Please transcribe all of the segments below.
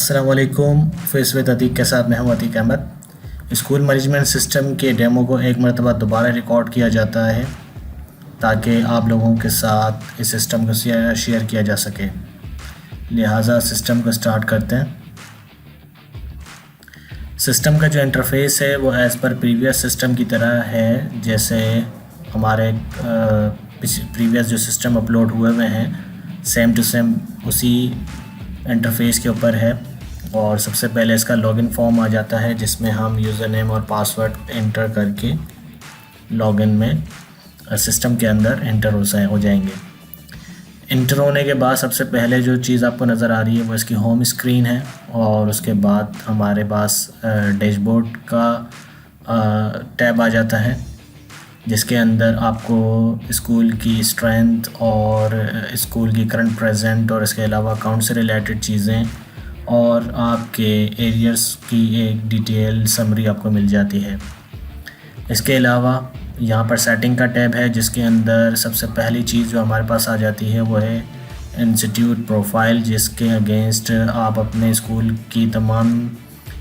अस्सलामुअलैकुम। Face with Atiq के साथ मैं हूं Atiq Ahmed. School management system के डेमो को एक मरतबा दोबारा रिकॉर्ड किया जाता है ताकि आप लोगों के साथ इस सिस्टम को शेयर किया जा सके। लिहाजा सिस्टम को स्टार्ट करते हैं। सिस्टम का जो इंटरफेस है वो एज़ पर प्रीवियस सिस्टम की तरह है, जैसे हमारे प्रीवियस जो सिस्टम अपलोड हुए हैं सेम टू सेम उसी इंटरफेस के ऊपर है। और सबसे पहले इसका लॉगिन फॉर्म आ जाता है जिसमें हम यूज़र नेम और पासवर्ड इंटर करके लॉगिन में सिस्टम के अंदर इंटर हो जाएंगे। इंटर होने के बाद सबसे पहले जो चीज़ आपको नज़र आ रही है वो इसकी होम स्क्रीन है, और उसके बाद हमारे पास डैशबोर्ड का टैब आ जाता है जिसके अंदर आपको स्कूल की स्ट्रेंथ और स्कूल की करंट प्रेजेंट और इसके अलावा अकाउंट से रिलेटेड चीज़ें और आपके एरियर्स की एक डिटेल समरी आपको मिल जाती है। इसके अलावा यहाँ पर सेटिंग का टैब है जिसके अंदर सबसे पहली चीज़ जो हमारे पास आ जाती है वो है इंस्टीट्यूट प्रोफाइल, जिसके अगेंस्ट आप अपने स्कूल की तमाम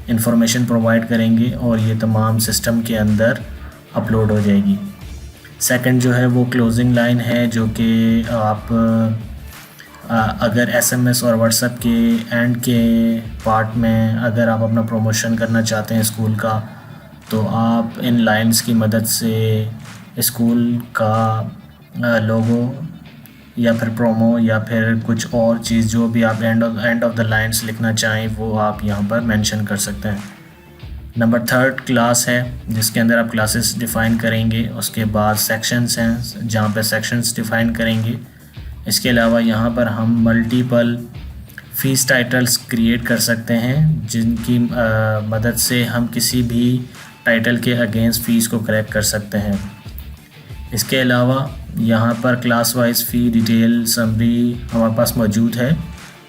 इंफॉर्मेशन प्रोवाइड करेंगे और ये तमाम सिस्टम के अंदर अपलोड हो जाएगी। सेकंड जो है वो क्लोजिंग लाइन है, जो कि आप अगर एसएमएस और व्हाट्सएप के एंड के पार्ट में अगर आप अपना प्रमोशन करना चाहते हैं स्कूल का, तो आप इन लाइंस की मदद से स्कूल का लोगो या फिर प्रोमो या फिर कुछ और चीज़ जो भी आप एंड ऑफ द लाइंस लिखना चाहें वो आप यहाँ पर मेंशन कर सकते हैं। नंबर थर्ड क्लास है जिसके अंदर आप क्लासेस डिफ़ाइन करेंगे। उसके बाद सेक्शंस हैं जहाँ पे सेक्शंस डिफ़ाइन करेंगे। इसके अलावा यहाँ पर हम मल्टीपल फ़ीस टाइटल्स क्रिएट कर सकते हैं जिनकी मदद से हम किसी भी टाइटल के अगेंस्ट फ़ीस को करेक्ट कर सकते हैं। इसके अलावा यहाँ पर क्लास वाइज फ़ी डिटेल समरी हमारे पास मौजूद है।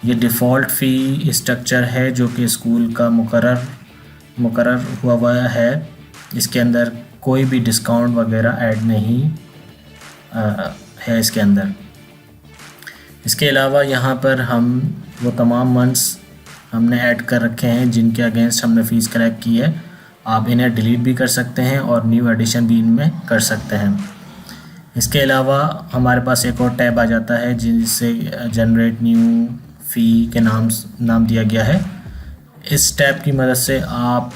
ये डिफ़ॉल्ट फ़ी स्ट्रक्चर है जो कि स्कूल का मुकर्रर हुआ है। इसके अंदर कोई भी डिस्काउंट वगैरह ऐड नहीं है इसके अंदर। इसके अलावा यहाँ पर हम वो तमाम मंथ्स हमने ऐड कर रखे हैं जिनके अगेंस्ट हमने फ़ीस कलेक्ट की है। आप इन्हें डिलीट भी कर सकते हैं और न्यू एडिशन भी इनमें कर सकते हैं। इसके अलावा हमारे पास एक और टैब आ जाता है जिसे जनरेट न्यू फ़ी के नाम दिया गया है। इस टैब की मदद से आप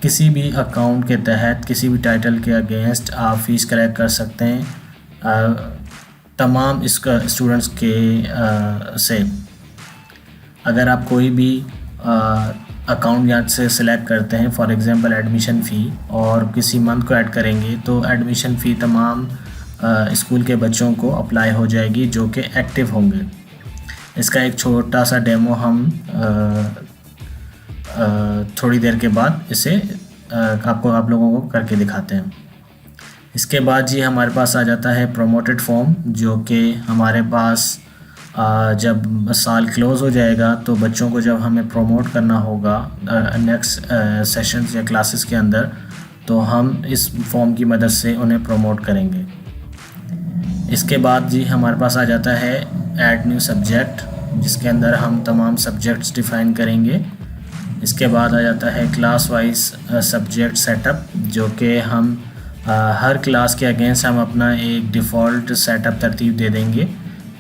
किसी भी अकाउंट के तहत किसी भी टाइटल के अगेंस्ट आप फ़ीस कलेक्ट कर सकते हैं तमाम इसका स्टूडेंट्स के से। अगर आप कोई भी अकाउंट यहाँ से सिलेक्ट करते हैं, फॉर एग्ज़ाम्पल एडमिशन फ़ी, और किसी मंथ को ऐड करेंगे तो एडमिशन फ़ी तमाम स्कूल के बच्चों को अप्लाई हो जाएगी जो कि एक्टिव होंगे। इसका एक छोटा सा डेमो हम थोड़ी देर के बाद इसे आप लोगों को करके दिखाते हैं। इसके बाद जी हमारे पास आ जाता है प्रोमोटेड फॉर्म, जो कि हमारे पास जब साल क्लोज़ हो जाएगा तो बच्चों को जब हमें प्रमोट करना होगा नेक्स्ट सेशंस या क्लासेस के अंदर, तो हम इस फॉर्म की मदद से उन्हें प्रमोट करेंगे। इसके बाद जी हमारे पास आ जाता है ऐड न्यू सब्जेक्ट, जिसके अंदर हम तमाम सब्जेक्ट्स डिफ़ाइन करेंगे। इसके बाद आ जाता है क्लास वाइज सब्जेक्ट सेटअप, जो कि हम हर क्लास के अगेंस्ट हम अपना एक डिफ़ॉल्ट सेटअप तरतीब दे देंगे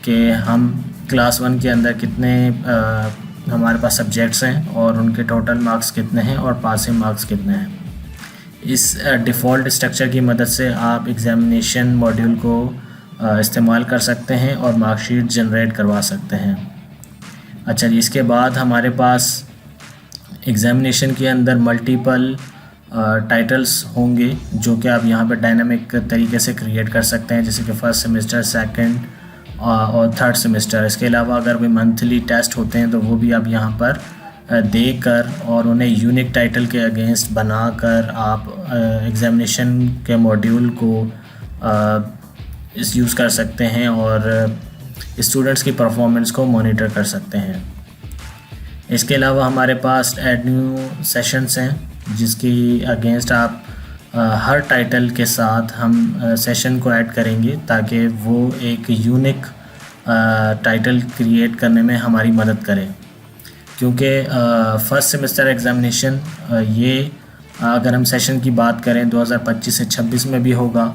कि हम क्लास 1 के अंदर कितने हमारे पास सब्जेक्ट्स हैं और उनके टोटल मार्क्स कितने हैं और पासिंग मार्क्स कितने हैं। इस डिफ़ॉल्ट स्ट्रक्चर की मदद से आप एग्ज़ामिनेशन मॉड्यूल को इस्तेमाल कर सकते हैं और मार्कशीट जनरेट करवा सकते हैं। अच्छा जी, इसके बाद हमारे पास एग्ज़ामिनेशन के अंदर मल्टीपल टाइटल्स होंगे जो कि आप यहाँ पर डायनामिक तरीके से क्रिएट कर सकते हैं, जैसे कि फ़र्स्ट सेमेस्टर, सेकंड और थर्ड सेमेस्टर। इसके अलावा अगर कोई मंथली टेस्ट होते हैं तो वो भी आप यहाँ पर देकर और उन्हें यूनिक टाइटल के अगेंस्ट बनाकर आप एग्ज़ामिनेशन के मॉड्यूल को यूज़ कर सकते हैं और स्टूडेंट्स की परफॉर्मेंस को मॉनिटर कर सकते हैं। इसके अलावा हमारे पास ऐड न्यू सेशंस हैं जिसकी अगेंस्ट आप हर टाइटल के साथ हम सेशन को ऐड करेंगे ताकि वो एक यूनिक टाइटल क्रिएट करने में हमारी मदद करे। क्योंकि फ़र्स्ट सेमेस्टर एग्ज़ामिनेशन ये अगर हम सेशन की बात करें 2025 से 26 में भी होगा,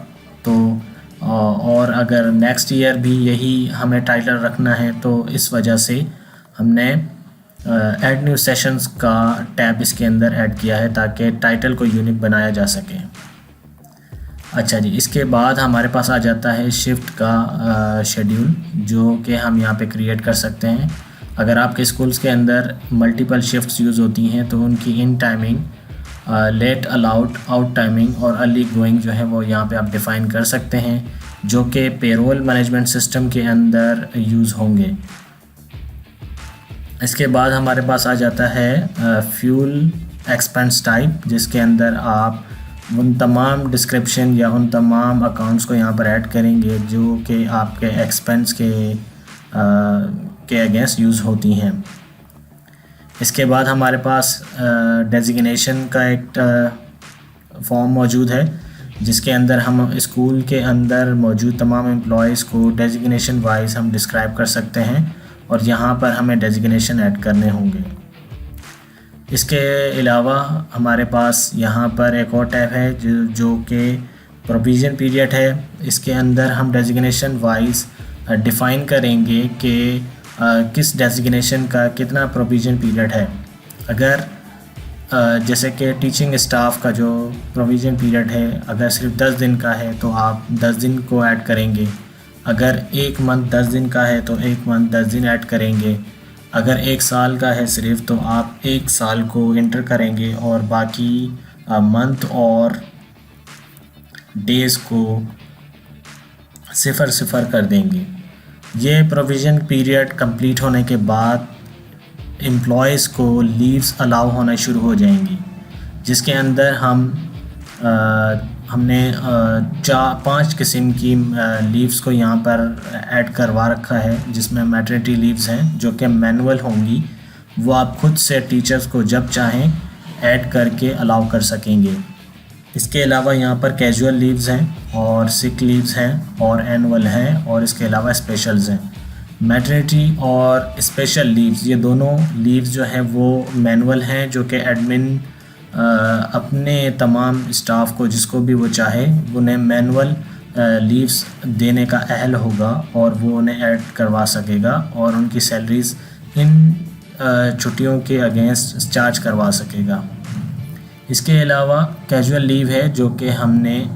तो और अगर नेक्स्ट ईयर भी यही हमें टाइटल रखना है तो इस वजह से हमने ऐड न्यू सेशंस का टैब इसके अंदर ऐड किया है ताकि टाइटल को यूनिक बनाया जा सके। अच्छा जी, इसके बाद हमारे पास आ जाता है शिफ्ट का शेड्यूल, जो कि हम यहाँ पे क्रिएट कर सकते हैं। अगर आपके स्कूल्स के अंदर मल्टीपल शिफ्ट्स यूज़ होती हैं तो उनकी in timing, late allowed, out timing और अर्ली गोइंग जो है वो यहाँ पे आप डिफ़ाइन कर सकते हैं, जो कि पेरोल मैनेजमेंट सिस्टम के अंदर यूज़ होंगे। इसके बाद हमारे पास आ जाता है फ्यूल एक्सपेंस टाइप, जिसके अंदर आप उन तमाम डिस्क्रिप्शन या उन तमाम अकाउंट्स को यहाँ पर ऐड करेंगे जो कि आपके एक्सपेंस के अगेंस्ट यूज़ होती हैं। इसके बाद हमारे पास डेजिग्नेशन का एक फॉर्म मौजूद है, जिसके अंदर हम स्कूल के अंदर मौजूद तमाम एम्प्लॉयज़ को डेजिग्नेशन वाइज हम डिस्क्राइब कर सकते हैं और यहाँ पर हमें डेजिग्नेशन ऐड करने होंगे। इसके अलावा हमारे पास यहाँ पर एक और टैब है जो कि प्रोविज़न पीरियड है। इसके अंदर हम डेजिग्नेशन वाइज डिफ़ाइन करेंगे कि किस डेजिग्नेशन का कितना प्रोविज़न पीरियड है। अगर जैसे कि टीचिंग स्टाफ का जो प्रोविज़न पीरियड है अगर सिर्फ 10 दिन का है तो आप 10 दिन को ऐड करेंगे। अगर एक मंथ 10 दिन का है तो एक मंथ 10 दिन ऐड करेंगे। अगर एक साल का है सिर्फ तो आप एक साल को इंटर करेंगे और बाकी मंथ और डेज़ को 0 कर देंगे। ये प्रोविज़न पीरियड कंप्लीट होने के बाद एम्प्लॉयज़ को लीव्स अलाउ होना शुरू हो जाएंगी, जिसके अंदर हमने 4-5 किस्म की लीव्स को यहाँ पर ऐड करवा रखा है, जिसमें मैटरनिटी लीव्स हैं जो कि मैनुअल होंगी। वो आप खुद से टीचर्स को जब चाहें ऐड करके अलाउ कर सकेंगे। इसके अलावा यहाँ पर कैजुअल लीव्स हैं और सिक लीव्स हैं और एनुअल हैं और इसके अलावा स्पेशल्स हैं। मैटरनिटी और स्पेशल लीव्स, ये दोनों लीव्स जो हैं वो मैनुअल हैं, जो कि एडमिन अपने तमाम स्टाफ को जिसको भी वो चाहे उन्हें मैनुअल लीव्स देने का अहल होगा और वो उन्हें ऐड करवा सकेगा और उनकी सैलरीज़ इन छुट्टियों के अगेंस्ट चार्ज करवा सकेगा। इसके अलावा कैजुअल लीव है जो कि हमने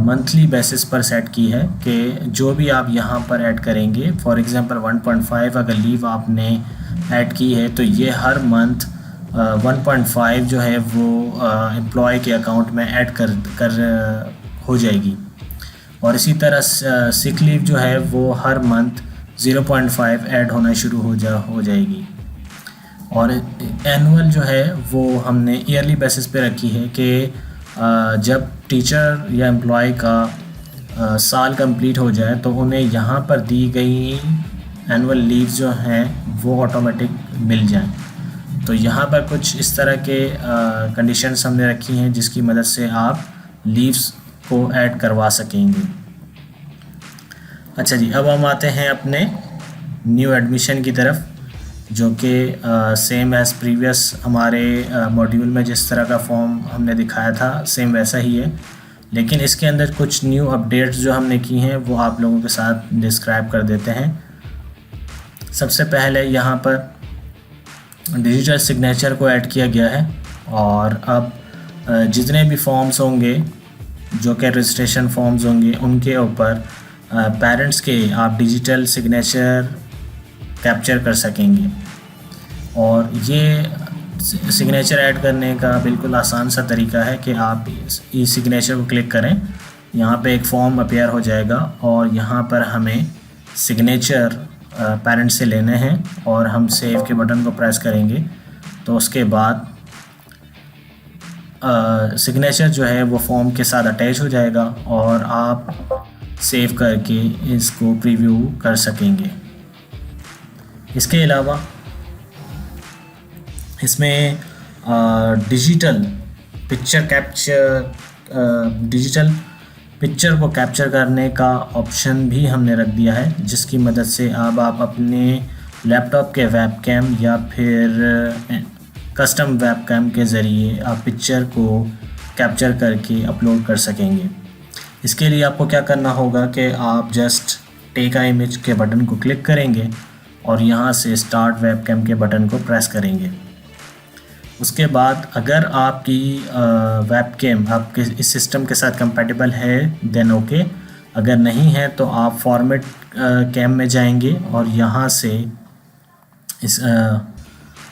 मंथली बेसिस पर सेट की है कि जो भी आप यहाँ पर ऐड करेंगे, फॉर एग्ज़ाम्पल 1.5 अगर लीव आपने ऐड की है तो ये हर मंथ 1.5 जो है वो एम्प्लॉय के अकाउंट में ऐड कर हो जाएगी। और इसी तरह सिक लीव जो है वो हर मंथ 0.5 ऐड होना शुरू हो जाएगी। और एनुअल जो है वो हमने ईयरली बेसिस पे रखी है कि जब टीचर या एम्प्लॉय का साल कंप्लीट हो जाए तो उन्हें यहाँ पर दी गई एनुअल लीव जो हैं वो ऑटोमेटिक मिल जाएं। तो यहाँ पर कुछ इस तरह के कंडीशंस हमने रखी हैं जिसकी मदद से आप लीव्स को ऐड करवा सकेंगे। अच्छा जी, अब हम आते हैं अपने न्यू एडमिशन की तरफ, जो कि सेम एज़ प्रीवियस हमारे मॉड्यूल में जिस तरह का फॉर्म हमने दिखाया था सेम वैसा ही है, लेकिन इसके अंदर कुछ न्यू अपडेट्स जो हमने की हैं वो आप लोगों के साथ डिस्क्राइब कर देते हैं। सबसे पहले यहाँ पर डिजिटल सिग्नेचर को ऐड किया गया है और अब जितने भी फॉर्म्स होंगे जो कि रजिस्ट्रेशन फॉर्म्स होंगे उनके ऊपर पेरेंट्स के आप डिजिटल सिग्नेचर कैप्चर कर सकेंगे। और ये सिग्नेचर ऐड करने का बिल्कुल आसान सा तरीका है कि आप ई सिग्नेचर को क्लिक करें, यहाँ पे एक फॉर्म अपीयर हो जाएगा और यहाँ पर हमें सिग्नेचर पेरेंट्स से लेने हैं और हम सेव के बटन को प्रेस करेंगे तो उसके बाद सिग्नेचर जो है वो फॉर्म के साथ अटैच हो जाएगा और आप सेव करके इसको प्रीव्यू कर सकेंगे। इसके अलावा इसमें डिजिटल पिक्चर को कैप्चर करने का ऑप्शन भी हमने रख दिया है, जिसकी मदद से अब आप अपने लैपटॉप के वेबकैम या फिर कस्टम वेबकैम के ज़रिए आप पिक्चर को कैप्चर करके अपलोड कर सकेंगे। इसके लिए आपको क्या करना होगा कि आप जस्ट टेक अ इमेज के बटन को क्लिक करेंगे और यहाँ से स्टार्ट वेबकैम के बटन को प्रेस करेंगे। उसके बाद अगर आपकी वेबकैम आपके इस सिस्टम के साथ कंपैटिबल है देन ओके, अगर नहीं है तो आप फॉर्मेट कैम में जाएंगे और यहाँ से इस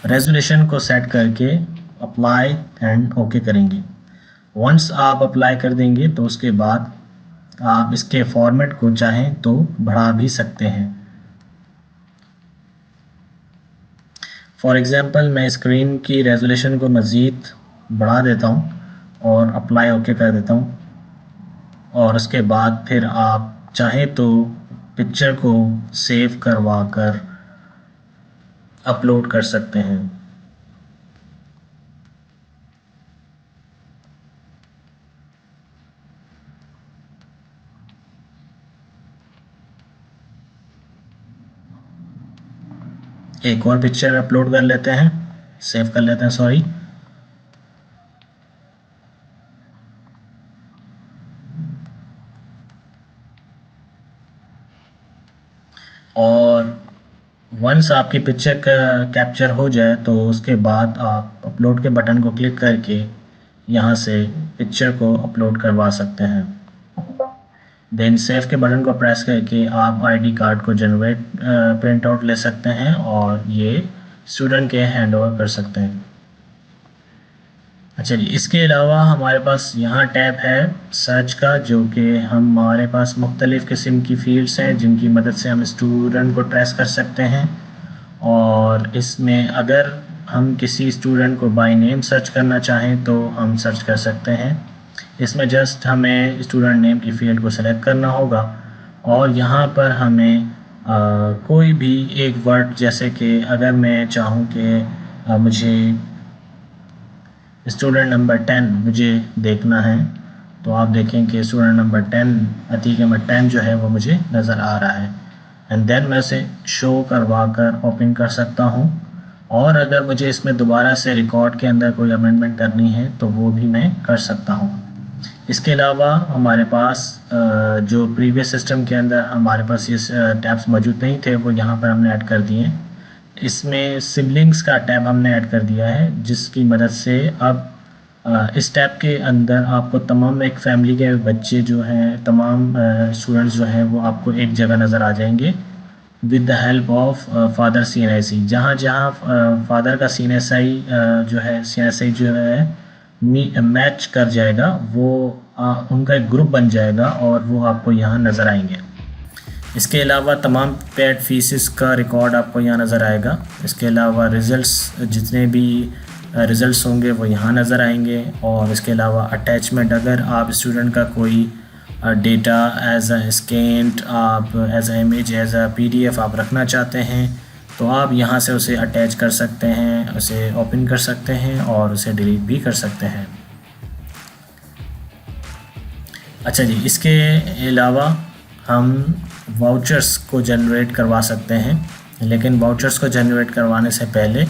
रेजोल्यूशन को सेट करके अप्लाई एंड ओके करेंगे। वंस आप अप्लाई कर देंगे तो उसके बाद आप इसके फॉर्मेट को चाहें तो बढ़ा भी सकते हैं। फॉर एग्ज़ाम्पल मैं स्क्रीन की रेजोल्यूशन को मज़ीद बढ़ा देता हूँ और अप्लाई ओके कर देता हूँ, और उसके बाद फिर आप चाहें तो पिक्चर को सेव करवा कर अपलोड कर सकते हैं। एक और पिक्चर अपलोड कर लेते हैं, सेव कर लेते हैं, सॉरी। और वंस आपकी पिक्चर का कैप्चर हो जाए तो उसके बाद आप अपलोड के बटन को क्लिक करके यहाँ से पिक्चर को अपलोड करवा सकते हैं। देन सेव के बटन को प्रेस करके आप आईडी कार्ड को जनरेट प्रिंट आउट ले सकते हैं और ये स्टूडेंट के हैंड ओवर कर सकते हैं। अच्छा जी, इसके अलावा हमारे पास यहाँ टैब है सर्च का, जो कि हमारे पास मुख्तलिफ़ किस्म की फ़ील्ड्स हैं जिनकी मदद से हम स्टूडेंट को ट्रेस कर सकते हैं। और इसमें अगर हम किसी स्टूडेंट को बाय नेम सर्च करना चाहें तो हम सर्च कर सकते हैं। इसमें जस्ट हमें स्टूडेंट नेम की फ़ील्ड को सेलेक्ट करना होगा और यहाँ पर हमें कोई भी एक वर्ड, जैसे कि अगर मैं चाहूँ कि मुझे स्टूडेंट नंबर 10 मुझे देखना है, तो आप देखें कि स्टूडेंट नंबर 10 अतीक अहमद 10 जो है वो मुझे नज़र आ रहा है। एंड देन मैं उसे शो करवा कर ओपन कर सकता हूँ, और अगर मुझे इसमें दोबारा से रिकॉर्ड के अंदर कोई अमेंडमेंट करनी है तो वो भी मैं कर सकता हूँ। इसके अलावा हमारे पास जो प्रीवियस सिस्टम के अंदर हमारे पास ये टैब्स मौजूद नहीं थे, वो यहाँ पर हमने ऐड कर दिए। इसमें सिबलिंग्स का टैब हमने ऐड कर दिया है, जिसकी मदद से अब इस टैब के अंदर आपको तमाम एक फैमिली के बच्चे जो हैं, तमाम स्टूडेंट्स जो हैं वो आपको एक जगह नज़र आ जाएंगे with the help of father CNSE। जहाँ जहाँ फादर का CNSI जो है CNSI जो है मैच कर जाएगा, वो उनका एक ग्रुप बन जाएगा और वो आपको यहाँ नज़र आएंगे। इसके अलावा तमाम पेड फीसिस का रिकॉर्ड आपको यहाँ नज़र आएगा। इसके अलावा रिज़ल्ट्स, जितने भी रिज़ल्ट्स होंगे वो यहाँ नज़र आएंगे। और इसके अलावा अटैचमेंट, अगर आप स्टूडेंट का कोई डेटा एज अ स्कैन्ड, आप as a image, as a PDF आप रखना चाहते हैं तो आप यहाँ से उसे अटैच कर सकते हैं, उसे ओपन कर सकते हैं और उसे डिलीट भी कर सकते हैं। अच्छा जी, इसके अलावा हम वाउचर्स को जनरेट करवा सकते हैं, लेकिन वाउचर्स को जनरेट करवाने से पहले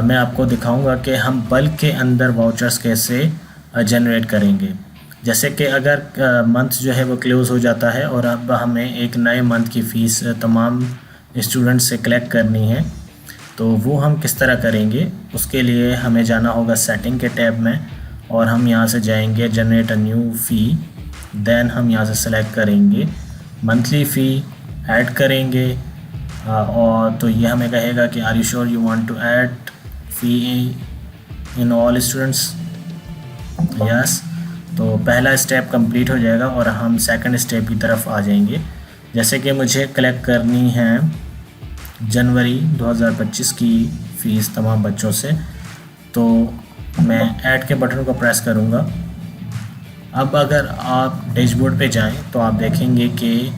मैं आपको दिखाऊंगा कि हम बल्क के अंदर वाउचर्स कैसे जनरेट करेंगे। जैसे कि अगर मंथ जो है वो क्लोज़ हो जाता है और अब हमें एक नए मंथ की फ़ीस तमाम स्टूडेंट से कलेक्ट करनी है, तो वो हम किस तरह करेंगे। उसके लिए हमें जाना होगा सेटिंग के टैब में और हम यहाँ से जाएंगे generate a new fee. Then हम यहाँ से सेलेक्ट करेंगे मंथली फ़ी, ऐड करेंगे और तो ये हमें कहेगा कि are you sure you want to add fee in all students, yes. तो पहला स्टेप कंप्लीट हो जाएगा और हम सेकंड स्टेप की तरफ आ जाएंगे। जैसे कि मुझे कलेक्ट करनी है जनवरी 2025 की फ़ीस तमाम बच्चों से, तो मैं ऐड के बटन को प्रेस करूँगा। अब अगर आप डैशबोर्ड पे जाएं तो आप देखेंगे कि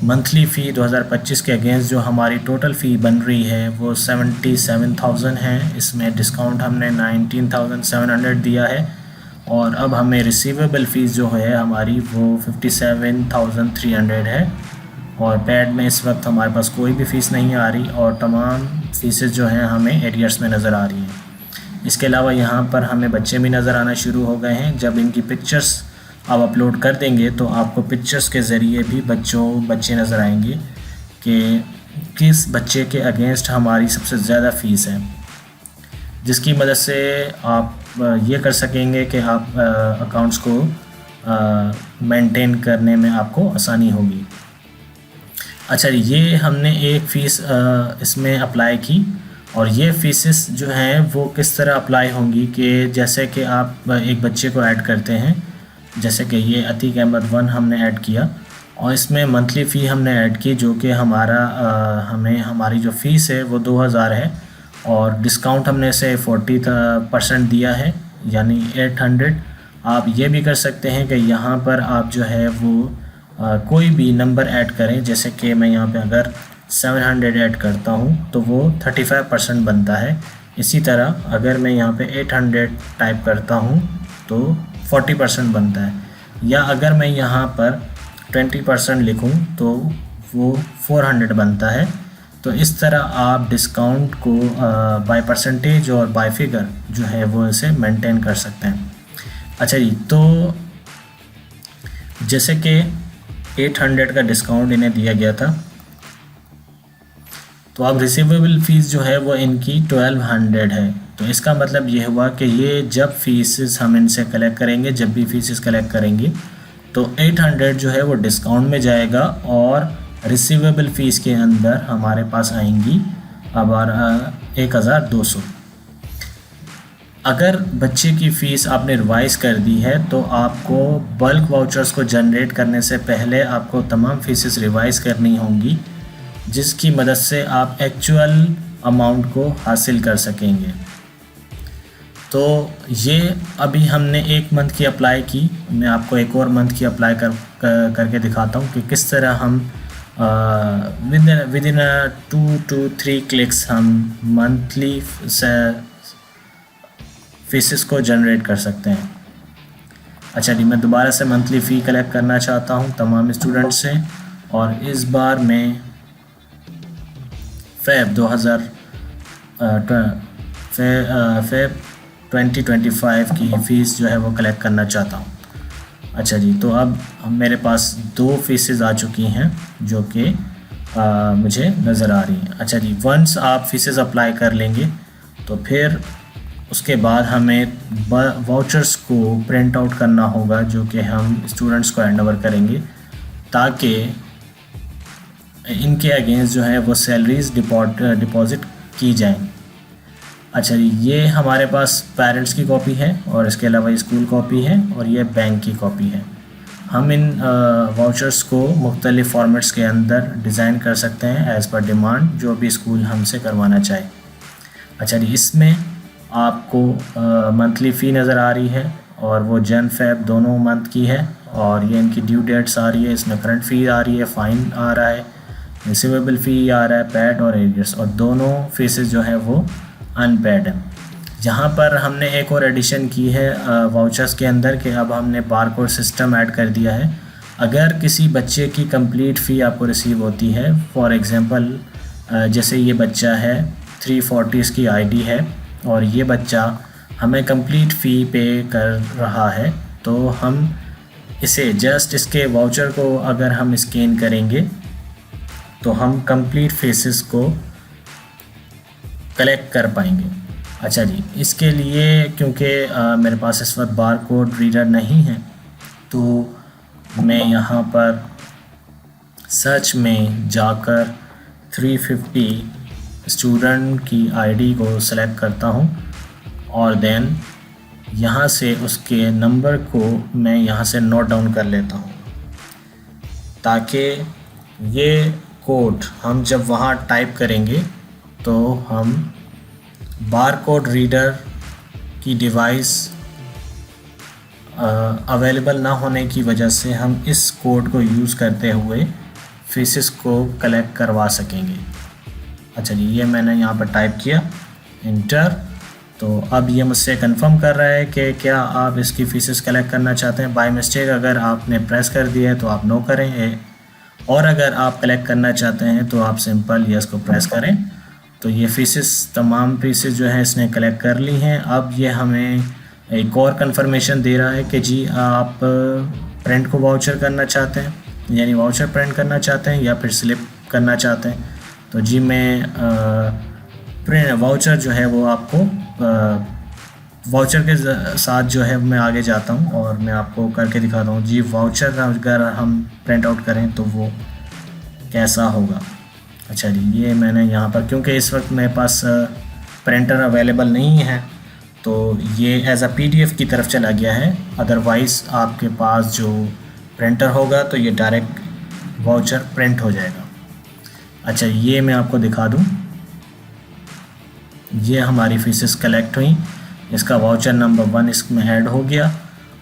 मंथली फ़ी 2025 के अगेंस्ट जो हमारी टोटल फ़ी बन रही है वो 77,000 है। इसमें डिस्काउंट हमने 19,700 दिया है और अब हमें रिसीवेबल फ़ीस जो है हमारी वो 57,300 है। और पैड में इस वक्त हमारे पास कोई भी फ़ीस नहीं आ रही और तमाम फ़ीसेस जो हैं हमें एरियर्स में नज़र आ रही हैं। इसके अलावा यहाँ पर हमें बच्चे भी नज़र आना शुरू हो गए हैं। जब इनकी पिक्चर्स आप अपलोड कर देंगे तो आपको पिक्चर्स के ज़रिए भी बच्चे नज़र आएंगे कि किस बच्चे के अगेंस्ट हमारी सबसे ज़्यादा फ़ीस है, जिसकी मदद से आप ये कर सकेंगे कि आप अकाउंट्स को मेंटेन करने में आपको आसानी होगी। अच्छा, ये हमने एक फ़ीस इसमें अप्लाई की और ये फ़ीसेस जो हैं वो किस तरह अप्लाई होंगी कि जैसे कि आप एक बच्चे को ऐड करते हैं, जैसे कि ये अतीक अहमद 1 हमने ऐड किया और इसमें मंथली फ़ी हमने ऐड की जो कि हमें हमारी जो फ़ीस है वो 2000 है और डिस्काउंट हमने से 40% दिया है यानी 800। आप ये भी कर सकते हैं कि यहाँ पर आप जो है वो कोई भी नंबर ऐड करें, जैसे कि मैं यहाँ पे अगर 700 ऐड करता हूँ तो वो 35% बनता है। इसी तरह अगर मैं यहाँ पे 800 टाइप करता हूँ तो 40% बनता है, या अगर मैं यहाँ पर 20% लिखूँ तो वो 400 बनता है। तो इस तरह आप डिस्काउंट को बाय परसेंटेज और बाय फिगर जो है वो इसे मेंटेन कर सकते हैं। अच्छा जी, तो जैसे कि 800 का डिस्काउंट इन्हें दिया गया था तो अब रिसीवेबल फ़ीस जो है वो इनकी 1200 है। तो इसका मतलब ये हुआ कि ये जब फीसेस हम इनसे कलेक्ट करेंगे, जब भी फीसेस कलेक्ट करेंगे तो 800 जो है वो डिस्काउंट में जाएगा और रिसीवेबल फ़ीस के अंदर हमारे पास आएंगी अब 1200। अगर बच्चे की फ़ीस आपने रिवाइज़ कर दी है तो आपको बल्क वाउचर्स को जनरेट करने से पहले आपको तमाम फ़ीसेस रिवाइज़ करनी होंगी, जिसकी मदद से आप एक्चुअल अमाउंट को हासिल कर सकेंगे। तो ये अभी हमने एक मंथ की अप्लाई की, मैं आपको एक और मंथ की अप्लाई करके दिखाता हूँ कि किस तरह हम विद इन 2 to 3 क्लिक्स हम मंथली फीसेस को जनरेट कर सकते हैं। अच्छा जी, मैं दोबारा से मंथली फ़ी कलेक्ट करना चाहता हूँ तमाम स्टूडेंट्स से और इस बार मैं फ़ेब 2025 की फ़ीस जो है वो कलेक्ट करना चाहता हूँ। अच्छा जी, तो अब मेरे पास 2 फ़ीसेस आ चुकी हैं जो कि मुझे नज़र आ रही हैं। अच्छा जी, वंस आप फ़ीसेस अप्लाई कर लेंगे तो फिर उसके बाद हमें वाउचर्स को प्रिंट आउट करना होगा जो कि हम स्टूडेंट्स को हैंड ओवर करेंगे ताकि इनके अगेंस्ट जो है वो सैलरीज़ डिपॉज़िट की जाएं। अच्छा जी, ये हमारे पास पेरेंट्स की कॉपी है और इसके अलावा स्कूल कॉपी है और ये बैंक की कॉपी है। हम इन वाउचर्स को मुख्तलिफ़ फॉर्मेट्स के अंदर डिज़ाइन कर सकते हैं एज़ पर डिमांड, जो भी स्कूल हमसे करवाना चाहे। अच्छा जी, इसमें आपको मंथली फ़ी नज़र आ रही है और वो जन फेब दोनों मंथ की है और ये इनकी ड्यू डेट्स आ रही है, इसमें करंट फ़ी आ रही है, फ़ाइन आ रहा है, रिसीवेबल फ़ी आ रहा है, पैड और एरियर्स, और दोनों फीसेस जो है वो अनपेड है। यहाँ पर हमने एक और एडिशन की है वाउचर्स के अंदर कि अब हमने बारकोड सिस्टम ऐड कर दिया है। अगर किसी बच्चे की कंप्लीट फ़ी आपको रिसीव होती है, फॉर एग्ज़ाम्पल जैसे ये बच्चा है 340 इसकी आईडी है और ये बच्चा हमें कंप्लीट फ़ी पे कर रहा है, तो हम इसे जस्ट इसके वाउचर को अगर हम स्कैन करेंगे तो हम कंप्लीट फीसेस को कलेक्ट कर पाएंगे। अच्छा जी, इसके लिए क्योंकि मेरे पास इस वक्त बारकोड रीडर नहीं है तो मैं यहाँ पर सर्च में जाकर 350 स्टूडेंट की आईडी को सेलेक्ट करता हूँ और देन यहाँ से उसके नंबर को मैं यहाँ से नोट डाउन कर लेता हूँ ताकि ये कोड हम जब वहाँ टाइप करेंगे तो हम बारकोड रीडर की डिवाइस अवेलेबल ना होने की वजह से हम इस कोड को यूज़ करते हुए फीसेस को कलेक्ट करवा सकेंगे। अच्छा जी, ये मैंने यहाँ पर टाइप किया इंटर, तो अब ये मुझसे कंफर्म कर रहा है कि क्या आप इसकी फीसेस कलेक्ट करना चाहते हैं। बाय मिस्टेक अगर आपने प्रेस कर दिया है तो आप नो करें और अगर आप कलेक्ट करना चाहते हैं तो आप सिंपल यस को प्रेस करें। तो ये फीसेस, तमाम फीसेस जो है इसने कलेक्ट कर ली हैं। अब ये हमें एक और कंफर्मेशन दे रहा है कि जी आप प्रिंट को वाउचर करना चाहते हैं, यानी वाउचर प्रिंट करना चाहते हैं या फिर स्लिप करना चाहते हैं। तो जी मैं प्रिंट वाउचर जो है वो आपको वाउचर के साथ जो है मैं आगे जाता हूँ और मैं आपको करके दिखाता हूँ जी वाउचर अगर हम प्रिंट आउट करें तो वो कैसा होगा। अच्छा जी, ये मैंने यहाँ पर, क्योंकि इस वक्त मेरे पास प्रिंटर अवेलेबल नहीं है तो ये एज अ PDF की तरफ चला गया है। अदरवाइज़ आपके पास जो प्रिंटर होगा तो ये डायरेक्ट वाउचर प्रिंट हो जाएगा। अच्छा, ये मैं आपको दिखा दूँ, ये हमारी फीसेस कलेक्ट हुई, इसका वाउचर नंबर 1 इसमें ऐड हो गया।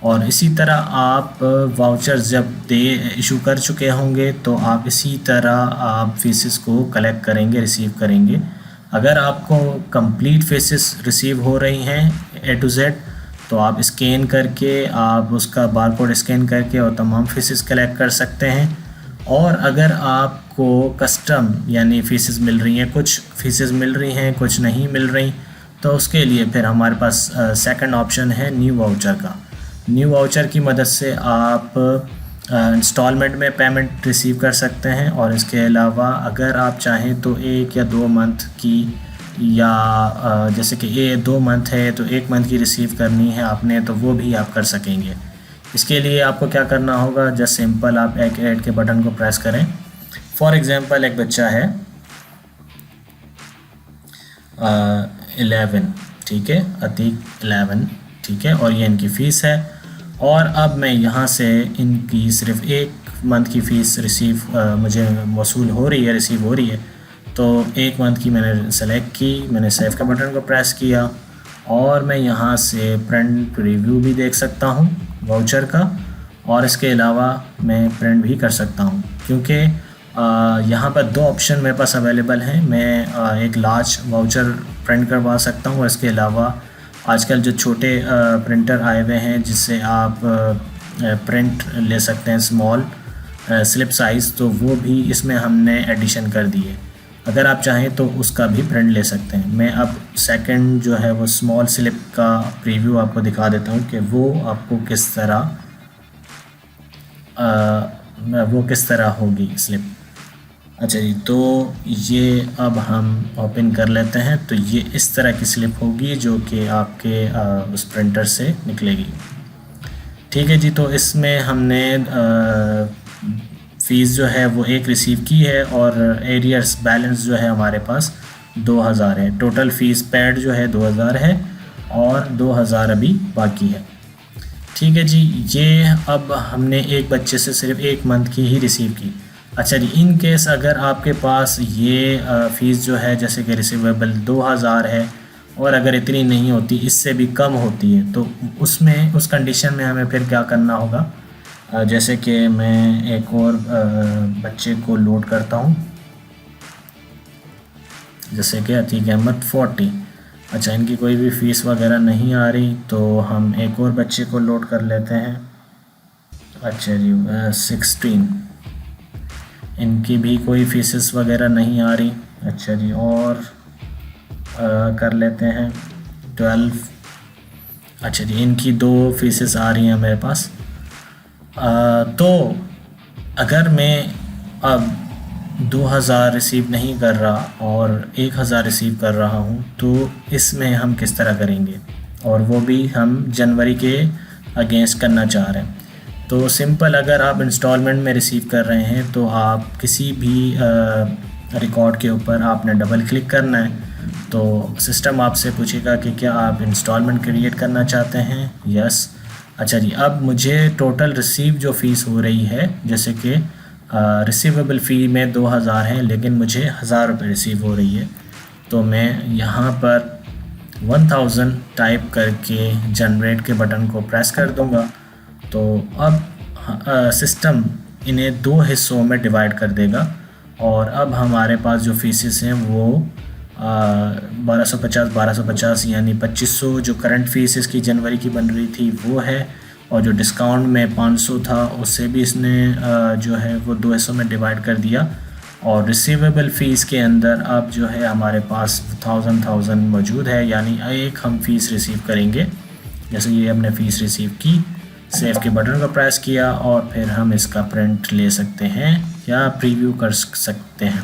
और इसी तरह आप वाउचर जब इशू कर चुके होंगे तो आप इसी तरह आप फीसेस को कलेक्ट करेंगे, रिसीव करेंगे। अगर आपको कंप्लीट फीसेस रिसीव हो रही हैं A to Z तो आप स्कैन करके, आप उसका बारकोड स्कैन करके और तमाम फीसेस कलेक्ट कर सकते हैं। और अगर आपको कस्टम यानी फ़ीसेस मिल रही हैं, कुछ फ़ीसेस मिल रही हैं कुछ नहीं मिल रही, तो उसके लिए फिर हमारे पास सेकंड ऑप्शन है न्यू वाउचर का। न्यू वाउचर की मदद से आप इंस्टॉलमेंट में पेमेंट रिसीव कर सकते हैं। और इसके अलावा अगर आप चाहें तो 1 या 2 मंथ की, या जैसे कि 2 मंथ है तो 1 मंथ की रिसीव करनी है आपने, तो वो भी आप कर सकेंगे। इसके लिए आपको क्या करना होगा, जस्ट सिंपल आप एक ऐड के बटन को प्रेस करें। फॉर एग्ज़ाम्पल एक बच्चा है 11, ठीक है, अतीक 11, ठीक है, और ये इनकी फ़ीस है। और अब मैं यहाँ से इनकी सिर्फ 1 मंथ की फ़ीस मुझे वसूल हो रही है, रिसीव हो रही है। तो 1 मंथ की मैंने सेलेक्ट की, मैंने सेव का बटन को प्रेस किया और मैं यहाँ से प्रिंट रिव्यू भी देख सकता हूँ वाउचर का। और इसके अलावा मैं प्रिंट भी कर सकता हूँ, क्योंकि यहाँ पर 2 ऑप्शन मेरे पास अवेलेबल हैं। मैं एक लार्ज वाउचर प्रिंट करवा सकता हूँ और इसके अलावा आजकल जो छोटे प्रिंटर आए हुए हैं जिससे आप प्रिंट ले सकते हैं स्मॉल स्लिप साइज़, तो वो भी इसमें हमने एडिशन कर दी है। अगर आप चाहें तो उसका भी प्रिंट ले सकते हैं। मैं अब सेकंड जो है वो स्मॉल स्लिप का प्रीव्यू आपको दिखा देता हूँ कि वो आपको किस तरह होगी स्लिप। अच्छा जी, तो ये अब हम ओपन कर लेते हैं। तो ये इस तरह की स्लिप होगी जो कि आपके उस प्रिंटर से निकलेगी। ठीक है जी, तो इसमें हमने फ़ीस जो है वो 1 रिसीव की है और एरियर्स बैलेंस जो है हमारे पास 2000 है। टोटल फ़ीस पेड जो है 2000 है और 2000 अभी बाकी है। ठीक है जी, ये अब हमने एक बच्चे से सिर्फ 1 मंथ की ही रिसीव की। अच्छा जी, इन केस अगर आपके पास ये फ़ीस जो है जैसे कि रिसीवेबल 2000 है और अगर इतनी नहीं होती, इससे भी कम होती है, तो उसमें उस कंडीशन में हमें फिर क्या करना होगा। जैसे कि मैं एक और बच्चे को लोड करता हूँ, जैसे कि अतीक अहमद 40। अच्छा, इनकी कोई भी फ़ीस वगैरह नहीं आ रही, तो हम एक और बच्चे को लोड कर लेते हैं। अच्छा जी, 16, इनकी भी कोई फ़ीसेस वगैरह नहीं आ रही। अच्छा जी, और कर लेते हैं 12। अच्छा जी, इनकी 2 फ़ीसेस आ रही हैं मेरे पास। तो अगर मैं अब 2000 रिसीव नहीं कर रहा और 1000 रिसीव कर रहा हूँ, तो इसमें हम किस तरह करेंगे, और वो भी हम जनवरी के अगेंस्ट करना चाह रहे हैं। तो सिंपल, अगर आप इंस्टॉलमेंट में रिसीव कर रहे हैं तो आप किसी भी रिकॉर्ड के ऊपर आपने डबल क्लिक करना है, तो सिस्टम आपसे पूछेगा कि क्या आप इंस्टॉलमेंट क्रिएट करना चाहते हैं। यस। अच्छा जी, अब मुझे टोटल रिसीव जो फ़ीस हो रही है, जैसे कि रिसीवेबल फ़ी में 2000 है लेकिन मुझे 1000 रुपये रिसीव हो रही है, तो मैं यहाँ पर 1000 टाइप करके जनरेट के बटन को प्रेस कर दूँगा। तो अब सिस्टम इन्हें 2 हिस्सों में डिवाइड कर देगा और अब हमारे पास जो फ़ीसेस हैं वो 1250 यानी 2500 जो करंट फ़ीस इसकी जनवरी की बन रही थी वो है, और जो डिस्काउंट में 500 था उससे भी इसने जो है वो 2 हिस्सों में डिवाइड कर दिया। और रिसीवेबल फ़ीस के अंदर अब जो है हमारे पास 1000 मौजूद है, यानी एक हम फ़ीस रिसीव करेंगे। जैसे ये हमने फ़ीस रिसीव की, सेव के बटन को प्रेस किया और फिर हम इसका प्रिंट ले सकते हैं या प्रीव्यू कर सकते हैं।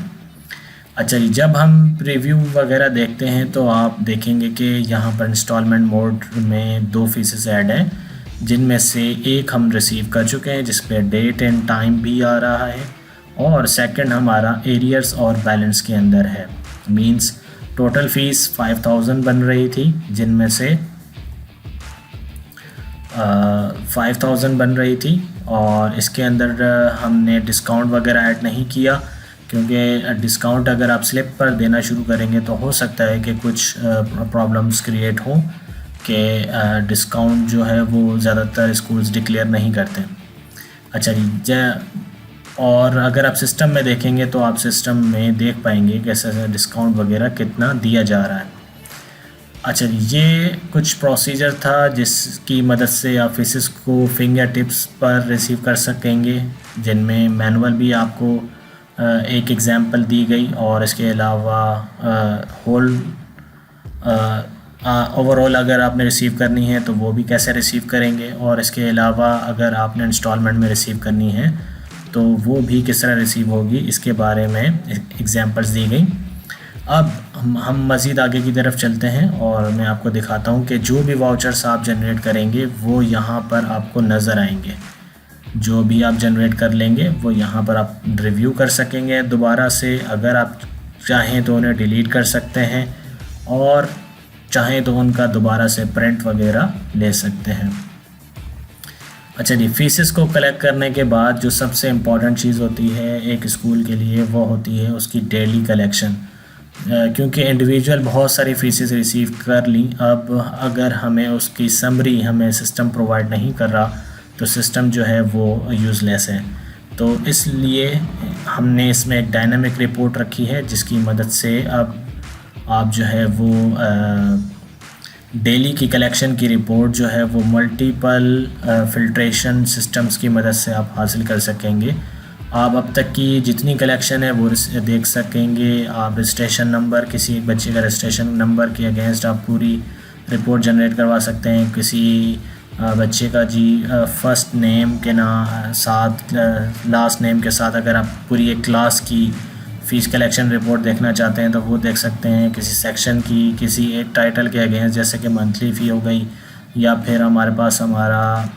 अच्छा जी, जब हम प्रीव्यू वगैरह देखते हैं तो आप देखेंगे कि यहाँ पर इंस्टॉलमेंट मोड में 2 फ़ीसेस ऐड हैं, जिनमें से एक हम रिसीव कर चुके हैं जिस पे डेट एंड टाइम भी आ रहा है, और सेकंड हमारा एरियर्स और बैलेंस के अंदर है। मींस टोटल फ़ीस 5000 बन रही थी, जिनमें से 5000 बन रही थी, और इसके अंदर हमने डिस्काउंट वगैरह ऐड नहीं किया, क्योंकि डिस्काउंट अगर आप स्लिप पर देना शुरू करेंगे तो हो सकता है कि कुछ प्रॉब्लम्स क्रिएट हों कि डिस्काउंट जो है वो ज़्यादातर स्कूल्स डिक्लेयर नहीं करते। अच्छा जी, और अगर आप सिस्टम में देखेंगे तो आप सिस्टम में देख पाएंगे कैसे डिस्काउंट वगैरह कितना दिया जा रहा है। अच्छा जी, ये कुछ प्रोसीजर था जिसकी मदद से आप फ़ीसेस को फिंगर टिप्स पर रिसीव कर सकेंगे, जिनमें मैनुअल भी आपको एक एग्ज़ाम्पल दी गई, और इसके अलावा ओवरऑल अगर आपने रिसीव करनी है तो वो भी कैसे रिसीव करेंगे, और इसके अलावा अगर आपने इंस्टॉलमेंट में रिसीव करनी है तो वो भी किस तरह रिसीव होगी, इसके बारे में एग्जांपल्स दी गई। अब हम मज़ीद आगे की तरफ चलते हैं और मैं आपको दिखाता हूँ कि जो भी वाउचर्स आप जनरेट करेंगे वो यहाँ पर आपको नज़र आएंगे। जो भी आप जनरेट कर लेंगे वो यहाँ पर आप रिव्यू कर सकेंगे दोबारा से। अगर आप चाहें तो उन्हें डिलीट कर सकते हैं, और चाहें तो उनका दोबारा से प्रिंट वगैरह ले सकते हैं। अच्छा जी, फ़ीसेस को कलेक्ट करने के बाद जो सबसे इम्पॉर्टेंट चीज़ होती है एक स्कूल के लिए वो होती है उसकी डेली कलेक्शन। क्योंकि इंडिविजुअल बहुत सारी फ़ीसेस रिसीव कर ली, अब अगर हमें उसकी समरी हमें सिस्टम प्रोवाइड नहीं कर रहा तो सिस्टम जो है वो यूज़लेस है। तो इसलिए हमने इसमें एक डायनामिक रिपोर्ट रखी है जिसकी मदद से अब आप जो है वो डेली की कलेक्शन की रिपोर्ट जो है वो मल्टीपल फ़िल्ट्रेशन सिस्टम्स की मदद से आप हासिल कर सकेंगे। आप अब तक की जितनी कलेक्शन है वो देख सकेंगे। आप रजिस्ट्रेशन नंबर, किसी एक बच्चे का रजिस्ट्रेशन नंबर के अगेंस्ट आप पूरी रिपोर्ट जनरेट करवा सकते हैं। किसी बच्चे का जी फ़र्स्ट नेम के साथ लास्ट नेम के साथ अगर आप पूरी एक क्लास की फ़ीस कलेक्शन रिपोर्ट देखना चाहते हैं तो वो देख सकते हैं। किसी सेक्शन की, किसी एक टाइटल के अगेंस्ट जैसे कि मंथली फ़ी हो गई, या फिर हमारे पास हमारा